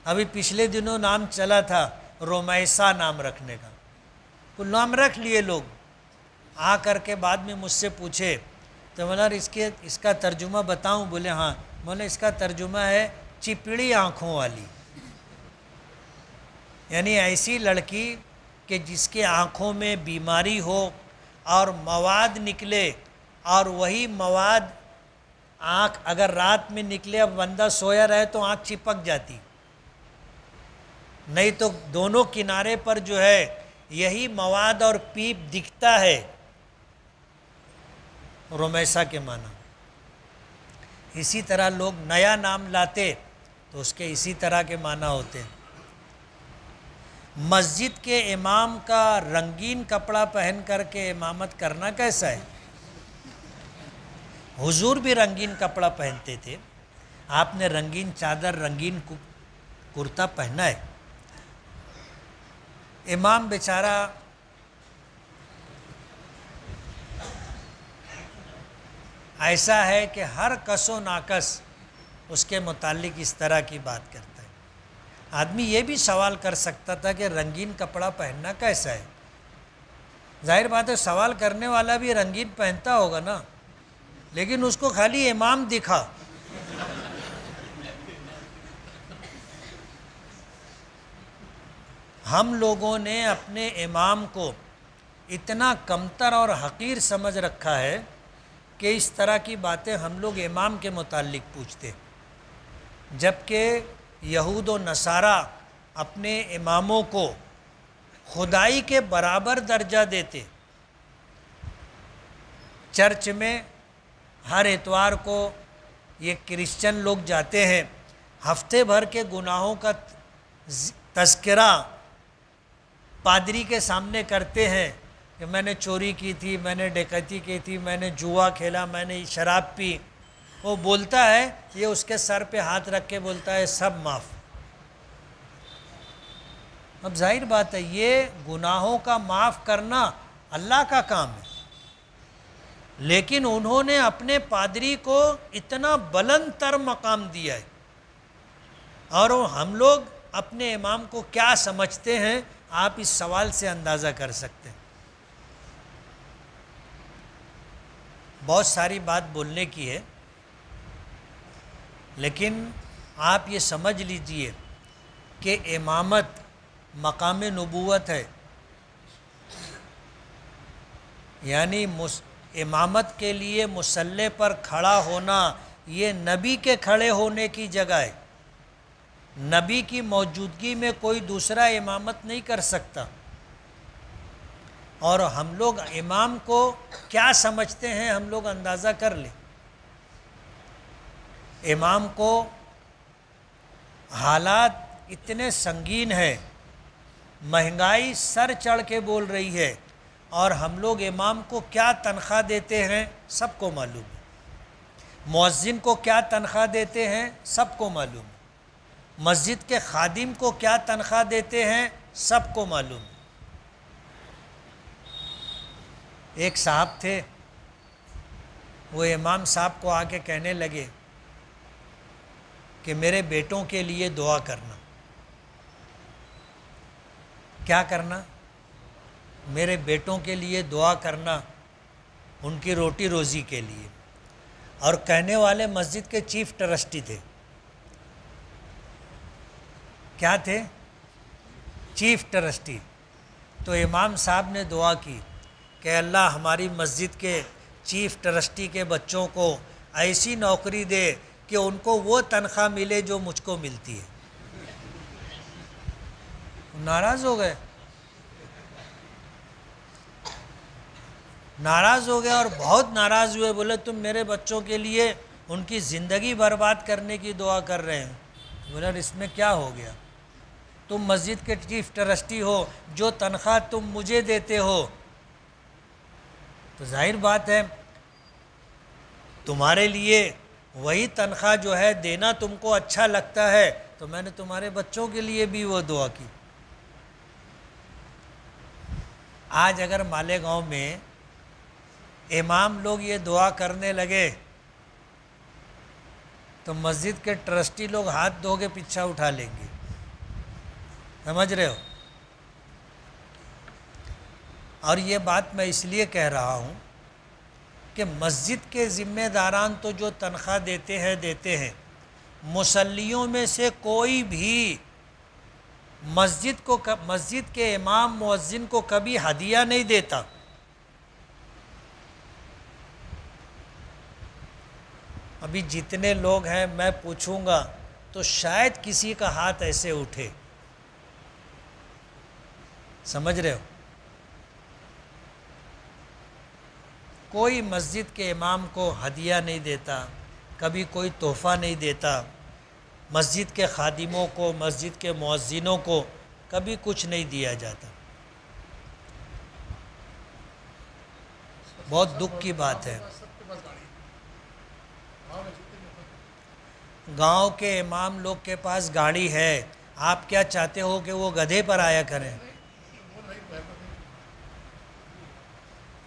ابھی پچھلے دنوں نام چلا تھا رومیسا نام رکھنے کا، تو نام رکھ لیے لوگ، آ کر کے بعد میں مجھ سے پوچھے تو مولا اس کا ترجمہ بتاؤں، بولے ہاں، مولا اس کا ترجمہ ہے چپڑی آنکھوں والی، یعنی ایسی لڑکی کہ جس کے آنکھوں میں بیماری ہو اور مواد نکلے، اور وہی مواد آنکھ اگر رات میں نکلے، اب بندہ سویا رہے تو آنکھ چپک جاتی، نہیں تو دونوں کنارے پر جو ہے یہی مواد اور پیپ دکھتا ہے، رومیسا کے معنی۔ اسی طرح لوگ نیا نام لاتے تو اس کے اسی طرح کے معنی ہوتے ہیں۔ مسجد کے امام کا رنگین کپڑا پہن کر کے امامت کرنا کیسا ہے؟ حضور بھی رنگین کپڑا پہنتے تھے، آپ نے رنگین چادر، رنگین کرتا پہنا ہے۔ امام بیچارہ ایسا ہے کہ ہر کس و ناکس اس کے متعلق اس طرح کی بات کرتا ہے۔ آدمی یہ بھی سوال کر سکتا تھا کہ رنگین کپڑا پہننا کیسا ہے؟ ظاہر بات ہے سوال کرنے والا بھی رنگین پہنتا ہوگا نا، لیکن اس کو خالی امام دکھا۔ ہم لوگوں نے اپنے امام کو اتنا کمتر اور حقیر سمجھ رکھا ہے کہ اس طرح کی باتیں ہم لوگ امام کے متعلق پوچھتے، جبکہ یہود و نصارہ اپنے اماموں کو خدائی کے برابر درجہ دیتے۔ چرچ میں ہر اتوار کو یہ کرسچن لوگ جاتے ہیں، ہفتے بھر کے گناہوں کا تذکرہ پادری کے سامنے کرتے ہیں کہ میں نے چوری کی تھی، میں نے ڈکیتی کی تھی، میں نے جوا کھیلا، میں نے شراب پی، وہ بولتا ہے، یہ اس کے سر پہ ہاتھ رکھ کے بولتا ہے سب معاف۔ اب ظاہر بات ہے یہ گناہوں کا معاف کرنا اللہ کا کام ہے، لیکن انہوں نے اپنے پادری کو اتنا بلند تر مقام دیا ہے، اور ہم لوگ اپنے امام کو کیا سمجھتے ہیں آپ اس سوال سے اندازہ کر سکتے ہیں۔ بہت ساری بات بولنے کی ہے، لیکن آپ یہ سمجھ لیجئے کہ امامت مقام نبوت ہے، یعنی امامت کے لیے مصلی پر کھڑا ہونا یہ نبی کے کھڑے ہونے کی جگہ ہے، نبی کی موجودگی میں کوئی دوسرا امامت نہیں کر سکتا۔ اور ہم لوگ امام کو کیا سمجھتے ہیں ہم لوگ اندازہ کر لیں۔ امام کو حالات اتنے سنگین ہیں، مہنگائی سر چڑھ کے بول رہی ہے، اور ہم لوگ امام کو کیا تنخواہ دیتے ہیں سب کو معلوم ہے، مؤذن کو کیا تنخواہ دیتے ہیں سب کو معلوم ہے، مسجد کے خادم کو کیا تنخواہ دیتے ہیں سب کو معلوم ہے۔ ایک صاحب تھے، وہ امام صاحب کو آ کے کہنے لگے کہ میرے بیٹوں کے لیے دعا کرنا۔ کیا کرنا؟ میرے بیٹوں کے لیے دعا کرنا، ان کی روٹی روزی کے لیے۔ اور کہنے والے مسجد کے چیف ٹرسٹی تھے۔ کیا تھے؟ Chief trustee. تو امام صاحب نے دعا کی کہ اللہ ہماری مسجد کے چیف ٹرسٹی کے بچوں کو ایسی نوکری دے کہ ان کو وہ تنخواہ ملے جو مجھ کو ملتی ہے۔ ناراض ہو گئے، ناراض ہو گئے اور بہت ناراض ہوئے، بولے تم میرے بچوں کے لیے ان کی زندگی برباد کرنے کی دعا کر رہے ہیں۔ بولے اس میں کیا ہو گیا؟ تم مسجد کے چیف ٹرسٹی ہو، جو تنخواہ تم مجھے دیتے ہو، تو ظاہر بات ہے تمہارے لیے وہی تنخواہ جو ہے دینا تم کو اچھا لگتا ہے، تو میں نے تمہارے بچوں کے لیے بھی وہ دعا کی۔ آج اگر مالیگاؤں میں امام لوگ یہ دعا کرنے لگے تو مسجد کے ٹرسٹی لوگ ہاتھ دھو کے پیچھا اٹھا لیں گے، سمجھ رہے ہو؟ اور یہ بات میں اس لیے کہہ رہا ہوں کہ مسجد کے ذمہ داران تو جو تنخواہ دیتے ہیں، مصلیوں میں سے کوئی بھی مسجد کے امام مؤذن کو کبھی ہدیہ نہیں دیتا۔ ابھی جتنے لوگ ہیں میں پوچھوں گا تو شاید کسی کا ہاتھ ایسے اٹھے، سمجھ رہے ہو؟ کوئی مسجد کے امام کو ہدیہ نہیں دیتا، کبھی کوئی تحفہ نہیں دیتا، مسجد کے خادموں کو، مسجد کے مؤذنوں کو کبھی کچھ نہیں دیا جاتا۔ بہت دکھ کی بات ہے۔ گاؤں کے امام لوگ کے پاس گاڑی ہے، آپ کیا چاہتے ہو کہ وہ گدھے پر آیا کریں؟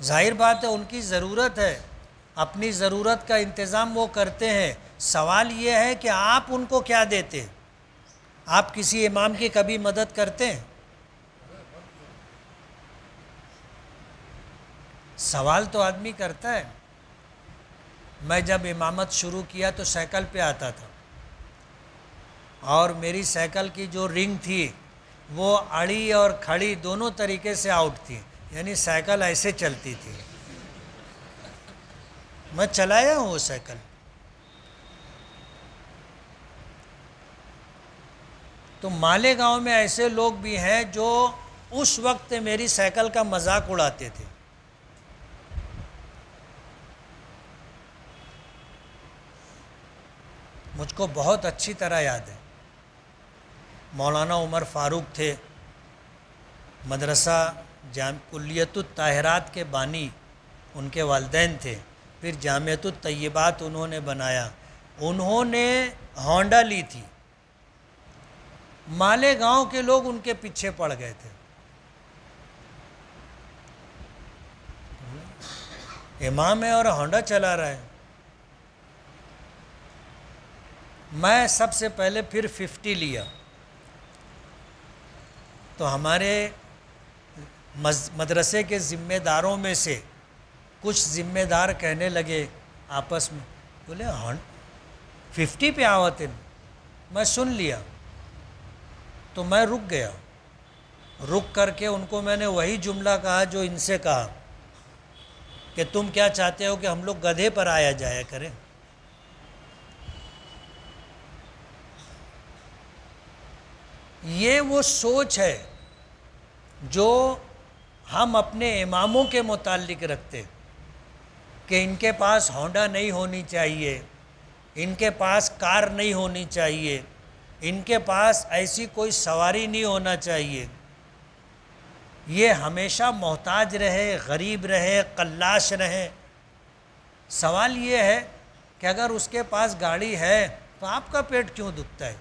ظاہر بات ہے ان کی ضرورت ہے، اپنی ضرورت کا انتظام وہ کرتے ہیں۔ سوال یہ ہے کہ آپ ان کو کیا دیتے ہیں؟ آپ کسی امام کی کبھی مدد کرتے ہیں؟ سوال تو آدمی کرتا ہے۔ میں جب امامت شروع کیا تو سائیکل پہ آتا تھا، اور میری سائیکل کی جو رنگ تھی وہ اڑی اور کھڑی دونوں طریقے سے آؤٹ تھی، یعنی سائیکل ایسے چلتی تھی۔ میں چلایا ہوں وہ سائیکل۔ تو مالیگاؤں میں ایسے لوگ بھی ہیں جو اس وقت میری سائیکل کا مذاق اڑاتے تھے۔ مجھ کو بہت اچھی طرح یاد ہے، مولانا عمر فاروق تھے، مدرسہ کلیت الطاہرات کے بانی ان کے والدین تھے، پھر جامعۃ الطیبات انہوں نے بنایا، انہوں نے ہونڈا لی تھی، مالیگاؤں کے لوگ ان کے پیچھے پڑ گئے تھے، امام ہے اور ہونڈا چلا رہا ہے۔ میں سب سے پہلے پھر 50 لیا، تو ہمارے مدرسے کے ذمہ داروں میں سے کچھ ذمہ دار کہنے لگے آپس میں، بولے 50 پہ آوت، میں سن لیا تو میں رک گیا، رک کر کے ان کو میں نے وہی جملہ کہا جو ان سے کہا کہ تم کیا چاہتے ہو کہ ہم لوگ گدھے پر آیا جایا کریں؟ یہ وہ سوچ ہے جو ہم اپنے اماموں کے متعلق رکھتے کہ ان کے پاس ہونڈا نہیں ہونی چاہیے، ان کے پاس کار نہیں ہونی چاہیے، ان کے پاس ایسی کوئی سواری نہیں ہونا چاہیے، یہ ہمیشہ محتاج رہے، غریب رہے، قلاش رہے۔ سوال یہ ہے کہ اگر اس کے پاس گاڑی ہے تو آپ کا پیٹ کیوں دکھتا ہے؟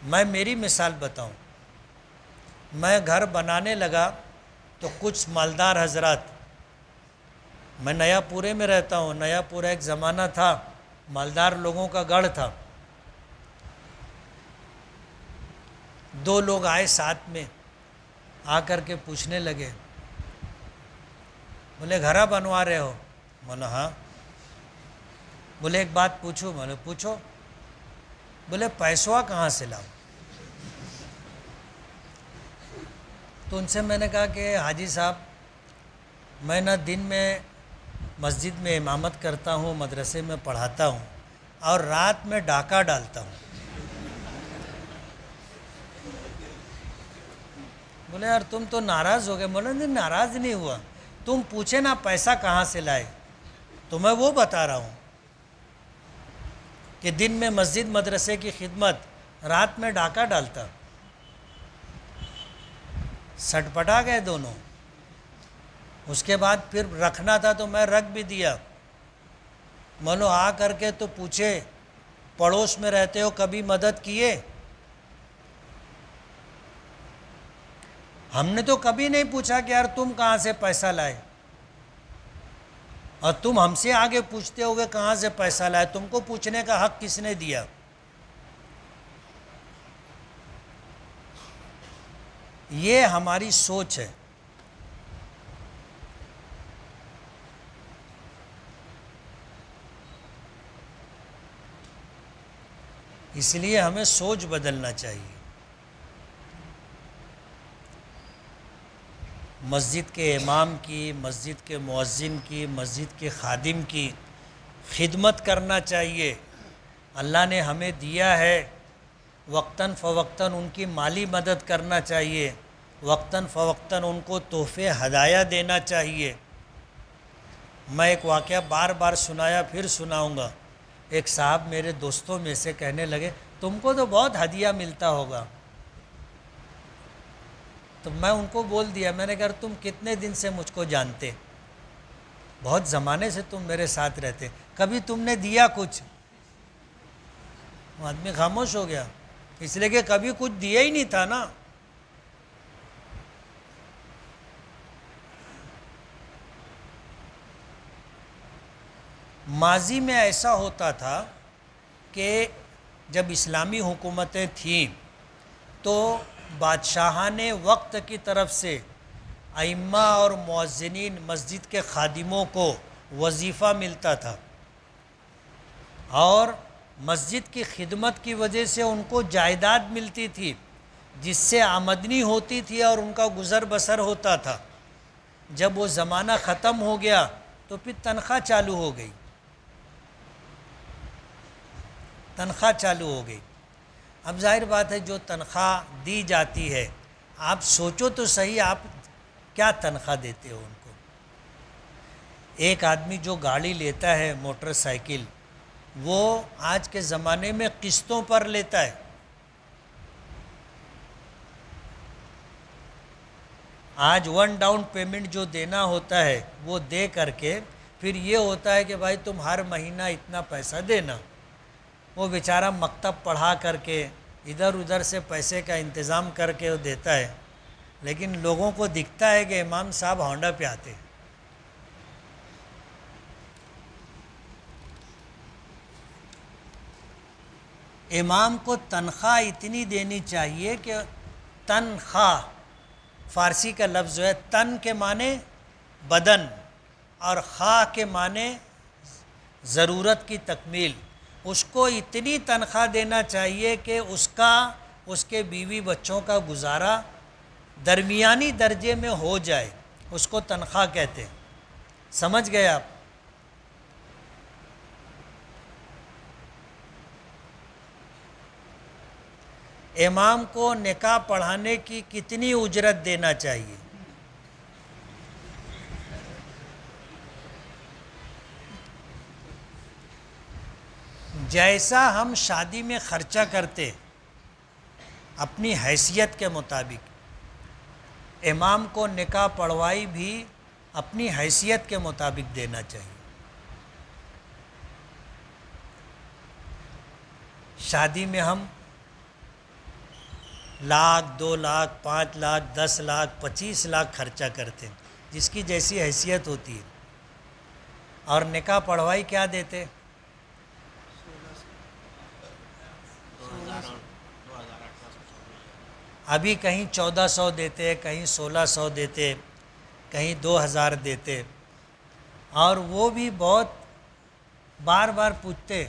میں میری مثال بتاؤں، میں گھر بنانے لگا تو کچھ مالدار حضرات، میں نیا پورے میں رہتا ہوں، نیا پورا ایک زمانہ تھا مالدار لوگوں کا گڑھ تھا، 2 لوگ آئے ساتھ میں، آ کر کے پوچھنے لگے، بولے گھرا بنوا رہے ہو؟ بولا ہاں۔ بولے ایک بات پوچھو؟ بولے پوچھو۔ بولے پیسوا کہاں سے لاؤ؟ تو ان سے میں نے کہا کہ حاجی صاحب، میں نہ دن میں مسجد میں امامت کرتا ہوں، مدرسے میں پڑھاتا ہوں، اور رات میں ڈاکہ ڈالتا ہوں۔ بولے یار تم تو ناراض ہو گئے۔ بولے نہیں، ناراض نہیں ہوا، تم پوچھے نا پیسہ کہاں سے لائے، تو میں وہ بتا رہا ہوں کہ دن میں مسجد مدرسے کی خدمت، رات میں ڈاکہ ڈالتا۔ سٹ پٹا گئے دونوں۔ اس کے بعد پھر رکھنا تھا تو میں رکھ بھی دیا۔ مانو آ کر کے تو پوچھے پڑوس میں رہتے ہو کبھی مدد کیے؟ ہم نے تو کبھی نہیں پوچھا کہ یار تم کہاں سے پیسہ لائے، اور تم ہم سے آگے پوچھتے ہوئے کہاں سے پیسہ لائے، تم کو پوچھنے کا حق کس نے دیا؟ یہ ہماری سوچ ہے۔ اس لیے ہمیں سوچ بدلنا چاہیے۔ مسجد کے امام کی، مسجد کے مؤذن کی، مسجد کے خادم کی خدمت کرنا چاہیے۔ اللہ نے ہمیں دیا ہے، وقتاً فوقتاً ان کی مالی مدد کرنا چاہیے، وقتاً فوقتاً ان کو تحفے ہدایہ دینا چاہیے۔ میں ایک واقعہ بار بار سنایا، پھر سناؤں گا۔ ایک صاحب میرے دوستوں میں سے کہنے لگے تم کو تو بہت ہدیہ ملتا ہوگا، تو میں ان کو بول دیا، میں نے کہا تم کتنے دن سے مجھ کو جانتے؟ بہت زمانے سے تم میرے ساتھ رہتے، کبھی تم نے دیا کچھ؟ وہ آدمی خاموش ہو گیا، اس لیے کہ کبھی کچھ دیا ہی نہیں تھا نا۔ ماضی میں ایسا ہوتا تھا کہ جب اسلامی حکومتیں تھیں تو بادشاہان وقت کی طرف سے ائمہ اور مؤذنین، مسجد کے خادموں کو وظیفہ ملتا تھا، اور مسجد کی خدمت کی وجہ سے ان کو جائیداد ملتی تھی جس سے آمدنی ہوتی تھی اور ان کا گزر بسر ہوتا تھا۔ جب وہ زمانہ ختم ہو گیا تو پھر تنخواہ چالو ہو گئی، تنخواہ چالو ہو گئی۔ اب ظاہر بات ہے جو تنخواہ دی جاتی ہے، آپ سوچو تو صحیح، آپ کیا تنخواہ دیتے ہو ان کو؟ ایک آدمی جو گاڑی لیتا ہے موٹر سائیکل، وہ آج کے زمانے میں قسطوں پر لیتا ہے. آج 1 ڈاؤن پیمنٹ جو دینا ہوتا ہے وہ دے کر کے پھر یہ ہوتا ہے کہ بھائی تم ہر مہینہ اتنا پیسہ دینا. وہ بیچارہ مکتب پڑھا کر کے ادھر ادھر سے پیسے کا انتظام کر کے وہ دیتا ہے، لیکن لوگوں کو دکھتا ہے کہ امام صاحب ہونڈا پہ آتے ہیں. امام کو تنخواہ اتنی دینی چاہیے کہ تنخواہ، فارسی کا لفظ ہے، تن کے معنی بدن اور خواہ کے معنی ضرورت کی تکمیل. اس کو اتنی تنخواہ دینا چاہیے کہ اس کے بیوی بچوں کا گزارا درمیانی درجے میں ہو جائے. اس کو تنخواہ کہتے ہیں. سمجھ گئے آپ؟ امام کو نکاح پڑھانے کی کتنی اجرت دینا چاہیے؟ جیسا ہم شادی میں خرچہ کرتے اپنی حیثیت کے مطابق، امام کو نکاح پڑھوائی بھی اپنی حیثیت کے مطابق دینا چاہیے. شادی میں ہم 1,00,000 2,00,000 5,00,000 10,00,000 25,00,000 خرچہ کرتے ہیں، جس کی جیسی حیثیت ہوتی ہے. اور نکاح پڑھوائی کیا دیتے؟ ابھی کہیں 1,400 دیتے، کہیں 1,600 دیتے، کہیں 2,000 دیتے. اور وہ بھی بہت بار بار پوچھتے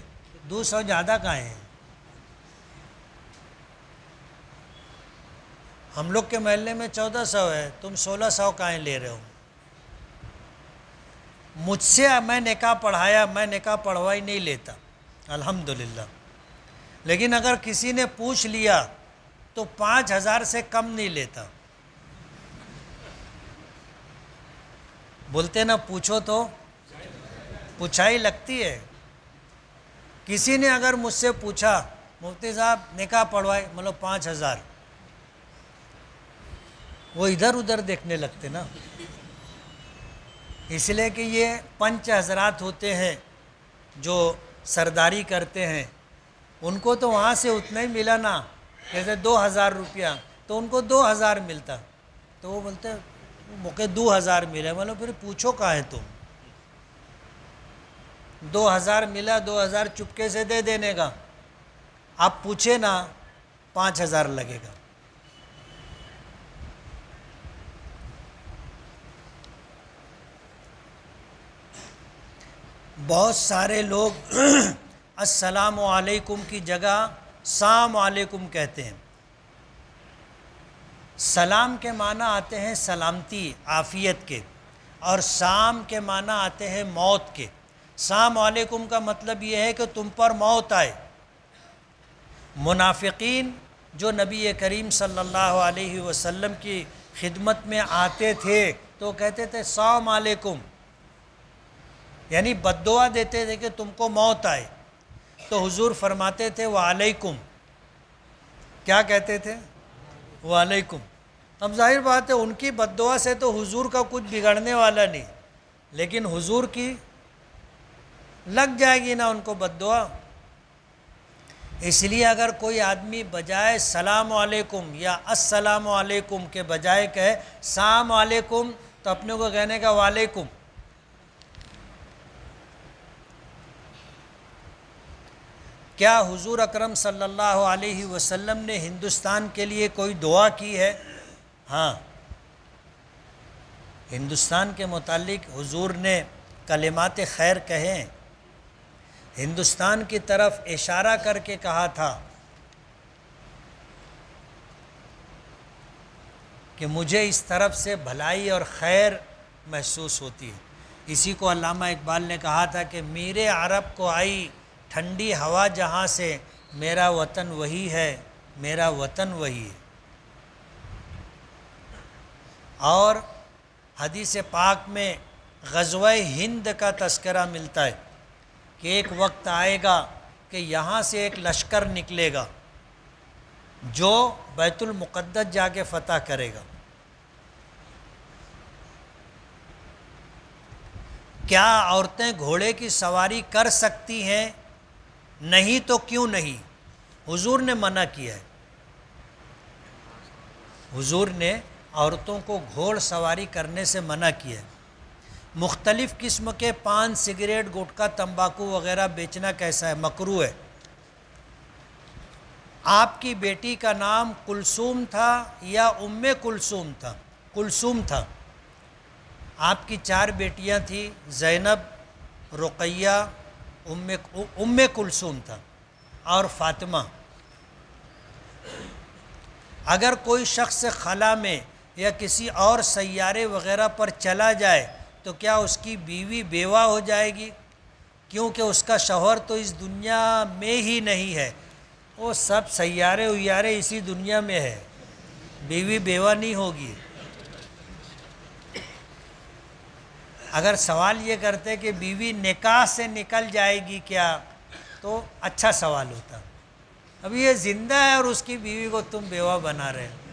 200 زیادہ کہاں ہیں؟ ہم لوگ کے محلے میں 1,400 ہے، تم 1,600 کہاں لے رہے ہو؟ مجھ سے میں نکاح پڑھایا، میں نکاح پڑھوائی نہیں لیتا الحمدللہ. لیکن اگر کسی نے پوچھ لیا تو 5,000 سے کم نہیں لیتا. بولتے نا پوچھو تو پوچھائی لگتی ہے. کسی نے اگر مجھ سے پوچھا مفتی صاحب نکاح پڑھوائے، مطلب 5,000، وہ ادھر ادھر دیکھنے لگتے نا. اس لیے کہ یہ پنچ حضرات ہوتے ہیں جو سرداری کرتے ہیں، ان کو تو وہاں سے اتنا ہی ملا نا، جیسے 2,000 روپیہ تو ان کو 2,000 ملتا، تو وہ بولتے موقع 2,000 ملے. مطلب پھر پوچھو کہاں ہے تم؟ 2,000 ملا، 2,000 چپکے سے دے دینے کا. آپ پوچھے نا 5,000 لگے گا. بہت سارے لوگ السلام علیکم کی جگہ سلام علیکم کہتے ہیں. سلام کے معنی آتے ہیں سلامتی، عافیت کے، اور سام کے معنی آتے ہیں موت کے. سلام علیکم کا مطلب یہ ہے کہ تم پر موت آئے. منافقین جو نبی کریم صلی اللہ علیہ وسلم کی خدمت میں آتے تھے تو کہتے تھے السلام علیکم، یعنی بد دعا دیتے تھے کہ تم کو موت آئے. تو حضور فرماتے تھے وعلیکم. کیا کہتے تھے؟ وعلیکم. اب ظاہر بات ہے ان کی بد دعا سے تو حضور کا کچھ بگڑنے والا نہیں، لیکن حضور کی لگ جائے گی نا ان کو بد دعا. اس لیے اگر کوئی آدمی بجائے سلام علیکم یا السلام علیکم کے بجائے کہے سلام علیکم تو اپنے کو کہنے کا وعلیکم. کیا حضور اکرم صلی اللہ علیہ وسلم نے ہندوستان کے لیے کوئی دعا کی ہے؟ ہاں، ہندوستان کے متعلق حضور نے کلمات خیر کہے، ہندوستان کی طرف اشارہ کر کے کہا تھا کہ مجھے اس طرف سے بھلائی اور خیر محسوس ہوتی ہے. اسی کو علامہ اقبال نے کہا تھا کہ میرے عرب کو آئی ٹھنڈی ہوا جہاں سے، میرا وطن وہی ہے، میرا وطن وہی ہے. اور حدیث پاک میں غزوہ ہند کا تذکرہ ملتا ہے کہ ایک وقت آئے گا کہ یہاں سے ایک لشکر نکلے گا جو بیت المقدس جا کے فتح کرے گا۔ کیا عورتیں گھوڑے کی سواری کر سکتی ہیں؟ نہیں تو کیوں نہیں؟ حضور نے منع کیا ہے۔ حضور نے عورتوں کو گھوڑ سواری کرنے سے منع کیا ہے۔ مختلف قسم کے پان، سگریٹ، گٹکا، تمباکو وغیرہ بیچنا کیسا ہے؟ مکروہ ہے۔ آپ کی بیٹی کا نام کلثوم تھا یا ام کلثوم تھا؟ کلثوم تھا۔ آپ کی 4 بیٹیاں تھیں، زینب، رقیہ، ام کلثوم تھا اور فاطمہ۔ اگر کوئی شخص خلا میں یا کسی اور سیارے وغیرہ پر چلا جائے تو کیا اس کی بیوی بیوہ ہو جائے گی؟ کیونکہ اس کا شوہر تو اس دنیا میں ہی نہیں ہے، وہ سب سیارے ویارے اسی دنیا میں ہے، بیوی بیوہ نہیں ہوگی۔ اگر سوال یہ کرتے کہ بیوی نکاح سے نکل جائے گی کیا، تو اچھا سوال ہوتا۔ اب یہ زندہ ہے اور اس کی بیوی کو تم بیوہ بنا رہے ہو۔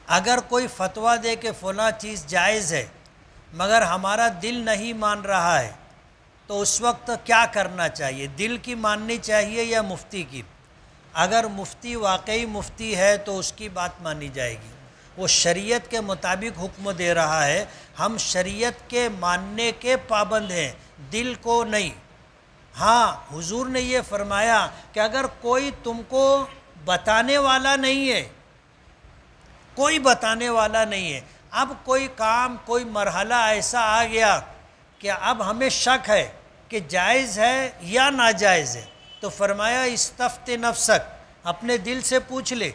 اگر کوئی فتویٰ دے کہ فلاں چیز جائز ہے مگر ہمارا دل نہیں مان رہا ہے تو اس وقت کیا کرنا چاہیے؟ دل کی ماننی چاہیے یا مفتی کی؟ اگر مفتی واقعی مفتی ہے تو اس کی بات مانی جائے گی، وہ شریعت کے مطابق حکم دے رہا ہے، ہم شریعت کے ماننے کے پابند ہیں، دل کو نہیں۔ ہاں حضور نے یہ فرمایا کہ اگر کوئی تم کو بتانے والا نہیں ہے، کوئی بتانے والا نہیں ہے، اب کوئی کام، کوئی مرحلہ ایسا آ گیا کہ اب ہمیں شک ہے کہ جائز ہے یا ناجائز ہے، تو فرمایا استفت نفسک، اپنے دل سے پوچھ لے۔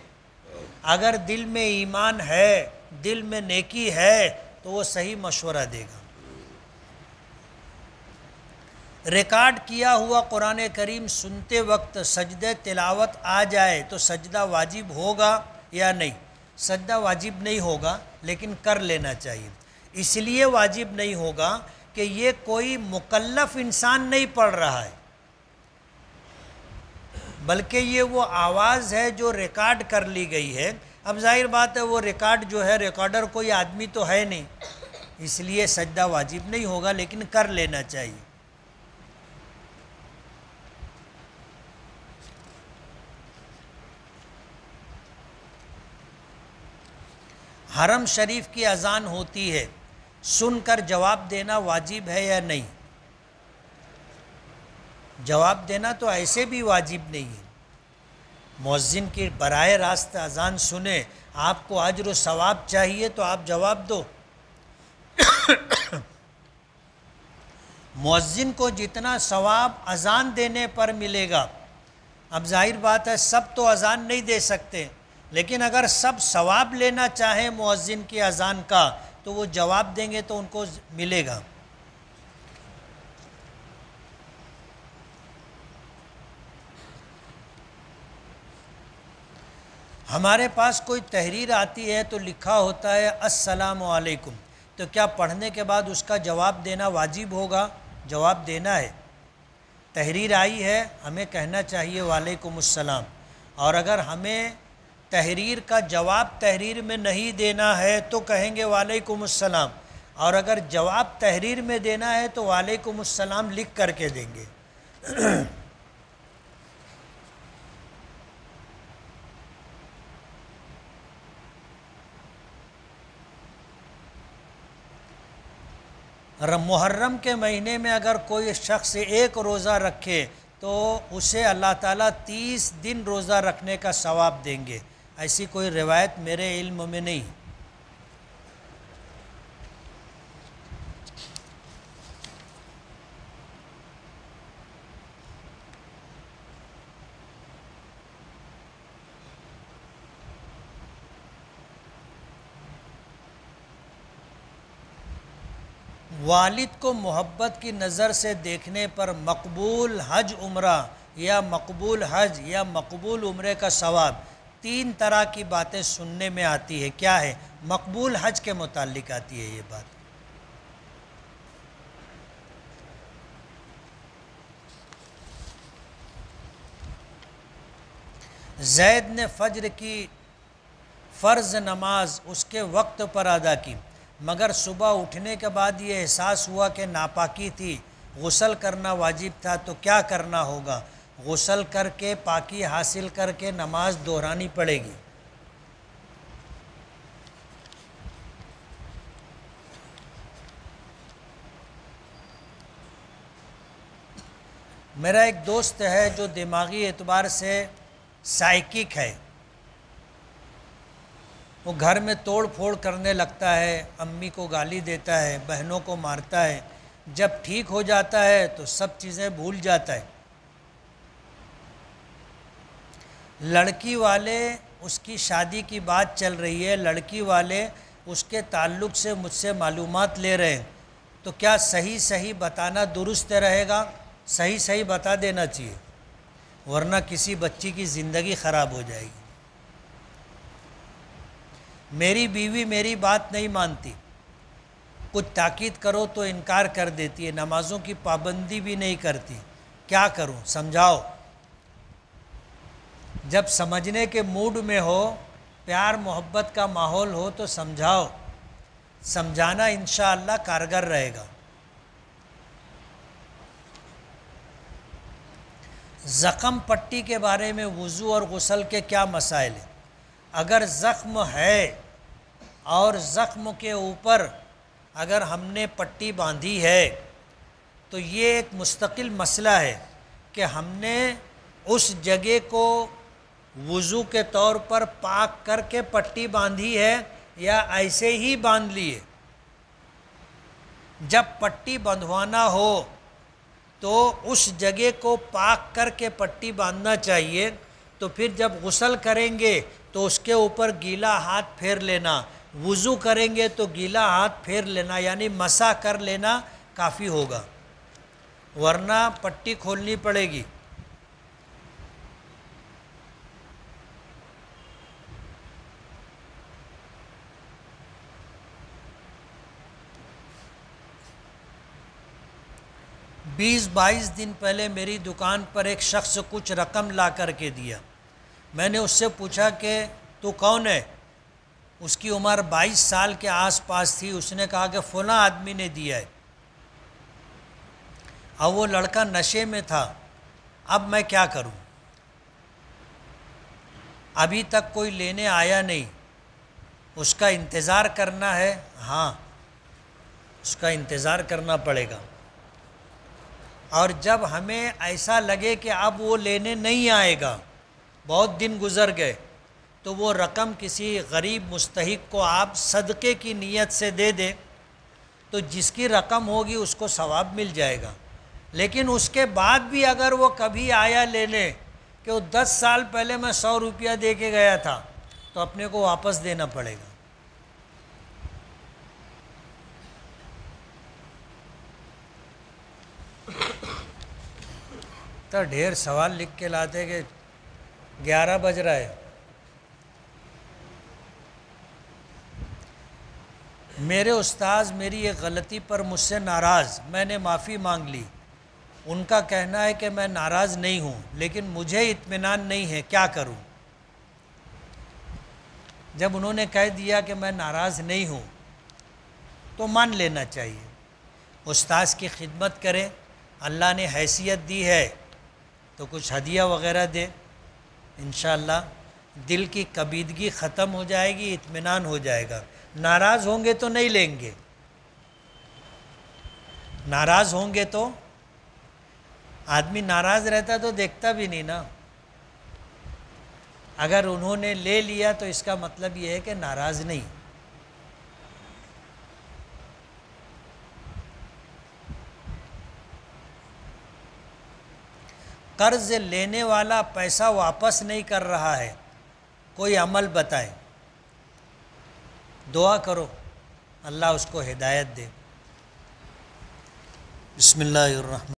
اگر دل میں ایمان ہے، دل میں نیکی ہے تو وہ صحیح مشورہ دے گا۔ ریکارڈ کیا ہوا قرآن کریم سنتے وقت سجدہ تلاوت آ جائے تو سجدہ واجب ہوگا یا نہیں؟ سجدہ واجب نہیں ہوگا لیکن کر لینا چاہیے۔ اس لیے واجب نہیں ہوگا کہ یہ کوئی مکلف انسان نہیں پڑھ رہا ہے، بلکہ یہ وہ آواز ہے جو ریکارڈ کر لی گئی ہے۔ اب ظاہر بات ہے وہ ریکارڈ جو ہے، ریکارڈر کوئی آدمی تو ہے نہیں، اس لیے سجدہ واجب نہیں ہوگا لیکن کر لینا چاہیے۔ حرم شریف کی اذان ہوتی ہے، سن کر جواب دینا واجب ہے یا نہیں؟ جواب دینا تو ایسے بھی واجب نہیں ہے۔ مؤذن کی براہ راست اذان سنیں، آپ کو اجر و ثواب چاہیے تو آپ جواب دو۔ مؤذن کو جتنا ثواب اذان دینے پر ملے گا، اب ظاہر بات ہے سب تو اذان نہیں دے سکتے، لیکن اگر سب ثواب لینا چاہیں مؤذن کی اذان کا تو وہ جواب دیں گے تو ان کو ملے گا۔ ہمارے پاس کوئی تحریر آتی ہے تو لکھا ہوتا ہے السلام علیکم، تو کیا پڑھنے کے بعد اس کا جواب دینا واجب ہوگا؟ جواب دینا ہے۔ تحریر آئی ہے، ہمیں کہنا چاہیے وعلیکم السلام، اور اگر ہمیں تحریر کا جواب تحریر میں نہیں دینا ہے تو کہیں گے وعلیکم السلام، اور اگر جواب تحریر میں دینا ہے تو وعلیکم السلام لکھ کر کے دیں گے۔ محرم کے مہینے میں اگر کوئی شخص 1 روزہ رکھے تو اسے اللہ تعالیٰ 30 دن روزہ رکھنے کا ثواب دیں گے، ایسی کوئی روایت میرے علم میں نہیں۔ والد کو محبت کی نظر سے دیکھنے پر مقبول حج عمرہ یا مقبول حج یا مقبول عمرے کا ثواب 3 طرح کی باتیں سننے میں آتی ہے. کیا ہے؟ مقبول حج کے متعلق آتی ہے یہ بات. زید نے فجر کی فرض نماز اس کے وقت پر ادا کی، مگر صبح اٹھنے کے بعد یہ احساس ہوا کہ ناپاکی تھی، غسل کرنا واجب تھا، تو کیا کرنا ہوگا؟ غسل کر کے پاکی حاصل کر کے نماز دہرانی پڑے گی. میرا ایک دوست ہے جو دماغی اعتبار سے سائیکک ہے. وہ گھر میں توڑ پھوڑ کرنے لگتا ہے، امی کو گالی دیتا ہے، بہنوں کو مارتا ہے. جب ٹھیک ہو جاتا ہے تو سب چیزیں بھول جاتا ہے. لڑکی والے اس کی شادی کی بات چل رہی ہے، لڑکی والے اس کے تعلق سے مجھ سے معلومات لے رہے ہیں، تو کیا صحیح بتانا درست رہے گا؟ صحیح بتا دینا چاہیے، ورنہ کسی بچی کی زندگی خراب ہو جائے گی. میری بیوی میری بات نہیں مانتی، کچھ تاکید کرو تو انکار کر دیتی ہے، نمازوں کی پابندی بھی نہیں کرتی، کیا کروں؟ سمجھاؤ. جب سمجھنے کے موڈ میں ہو، پیار محبت کا ماحول ہو تو سمجھاؤ. سمجھانا انشاءاللہ کارگر رہے گا. زخم پٹی کے بارے میں وضو اور غسل کے کیا مسائل ہیں؟ اگر زخم ہے اور زخم کے اوپر اگر ہم نے پٹی باندھی ہے تو یہ ایک مستقل مسئلہ ہے کہ ہم نے اس جگہ کو وضو کے طور پر پاک کر کے پٹی باندھی ہے یا ایسے ہی باندھ لیے. جب پٹی بندھوانا ہو تو اس جگہ کو پاک کر کے پٹی باندھنا چاہیے. تو پھر جب غسل کریں گے تو اس کے اوپر گیلا ہاتھ پھیر لینا، وضو کریں گے تو گیلا ہاتھ پھیر لینا، یعنی مسح کر لینا کافی ہوگا، ورنہ پٹی کھولنی پڑے گی. بیس 22 دن پہلے میری دکان پر ایک شخص کچھ رقم لا کر کے دیا. میں نے اس سے پوچھا کہ تو کون ہے؟ اس کی عمر 22 سال کے آس پاس تھی. اس نے کہا کہ فلاں آدمی نے دیا ہے. اب وہ لڑکا نشے میں تھا، اب میں کیا کروں؟ ابھی تک کوئی لینے آیا نہیں، اس کا انتظار کرنا ہے. ہاں، اس کا انتظار کرنا پڑے گا. اور جب ہمیں ایسا لگے کہ اب وہ لینے نہیں آئے گا، بہت دن گزر گئے، تو وہ رقم کسی غریب مستحق کو آپ صدقے کی نیت سے دے دیں تو جس کی رقم ہوگی اس کو ثواب مل جائے گا. لیکن اس کے بعد بھی اگر وہ کبھی آیا لینے کہ وہ 10 سال پہلے میں 100 روپیہ دے کے گیا تھا، تو اپنے کو واپس دینا پڑے گا. تو ڈھیر سوال لکھ کے لاتے کہ 11 بج رہا ہے. میرے استاذ میری ایک غلطی پر مجھ سے ناراض، میں نے معافی مانگ لی. ان کا کہنا ہے کہ میں ناراض نہیں ہوں لیکن مجھے اطمینان نہیں ہے، کیا کروں؟ جب انہوں نے کہہ دیا کہ میں ناراض نہیں ہوں تو مان لینا چاہیے. استاذ کی خدمت کریں، اللہ نے حیثیت دی ہے تو کچھ ہدیہ وغیرہ دے، انشاءاللہ دل کی کبیدگی ختم ہو جائے گی، اطمینان ہو جائے گا. ناراض ہوں گے تو نہیں لیں گے، ناراض ہوں گے تو آدمی ناراض رہتا تو دیکھتا بھی نہیں نا. اگر انہوں نے لے لیا تو اس کا مطلب یہ ہے کہ ناراض نہیں. قرض لینے والا پیسہ واپس نہیں کر رہا ہے، کوئی عمل بتائیں. دعا کرو اللہ اس کو ہدایت دے. بسم اللہ الرحمن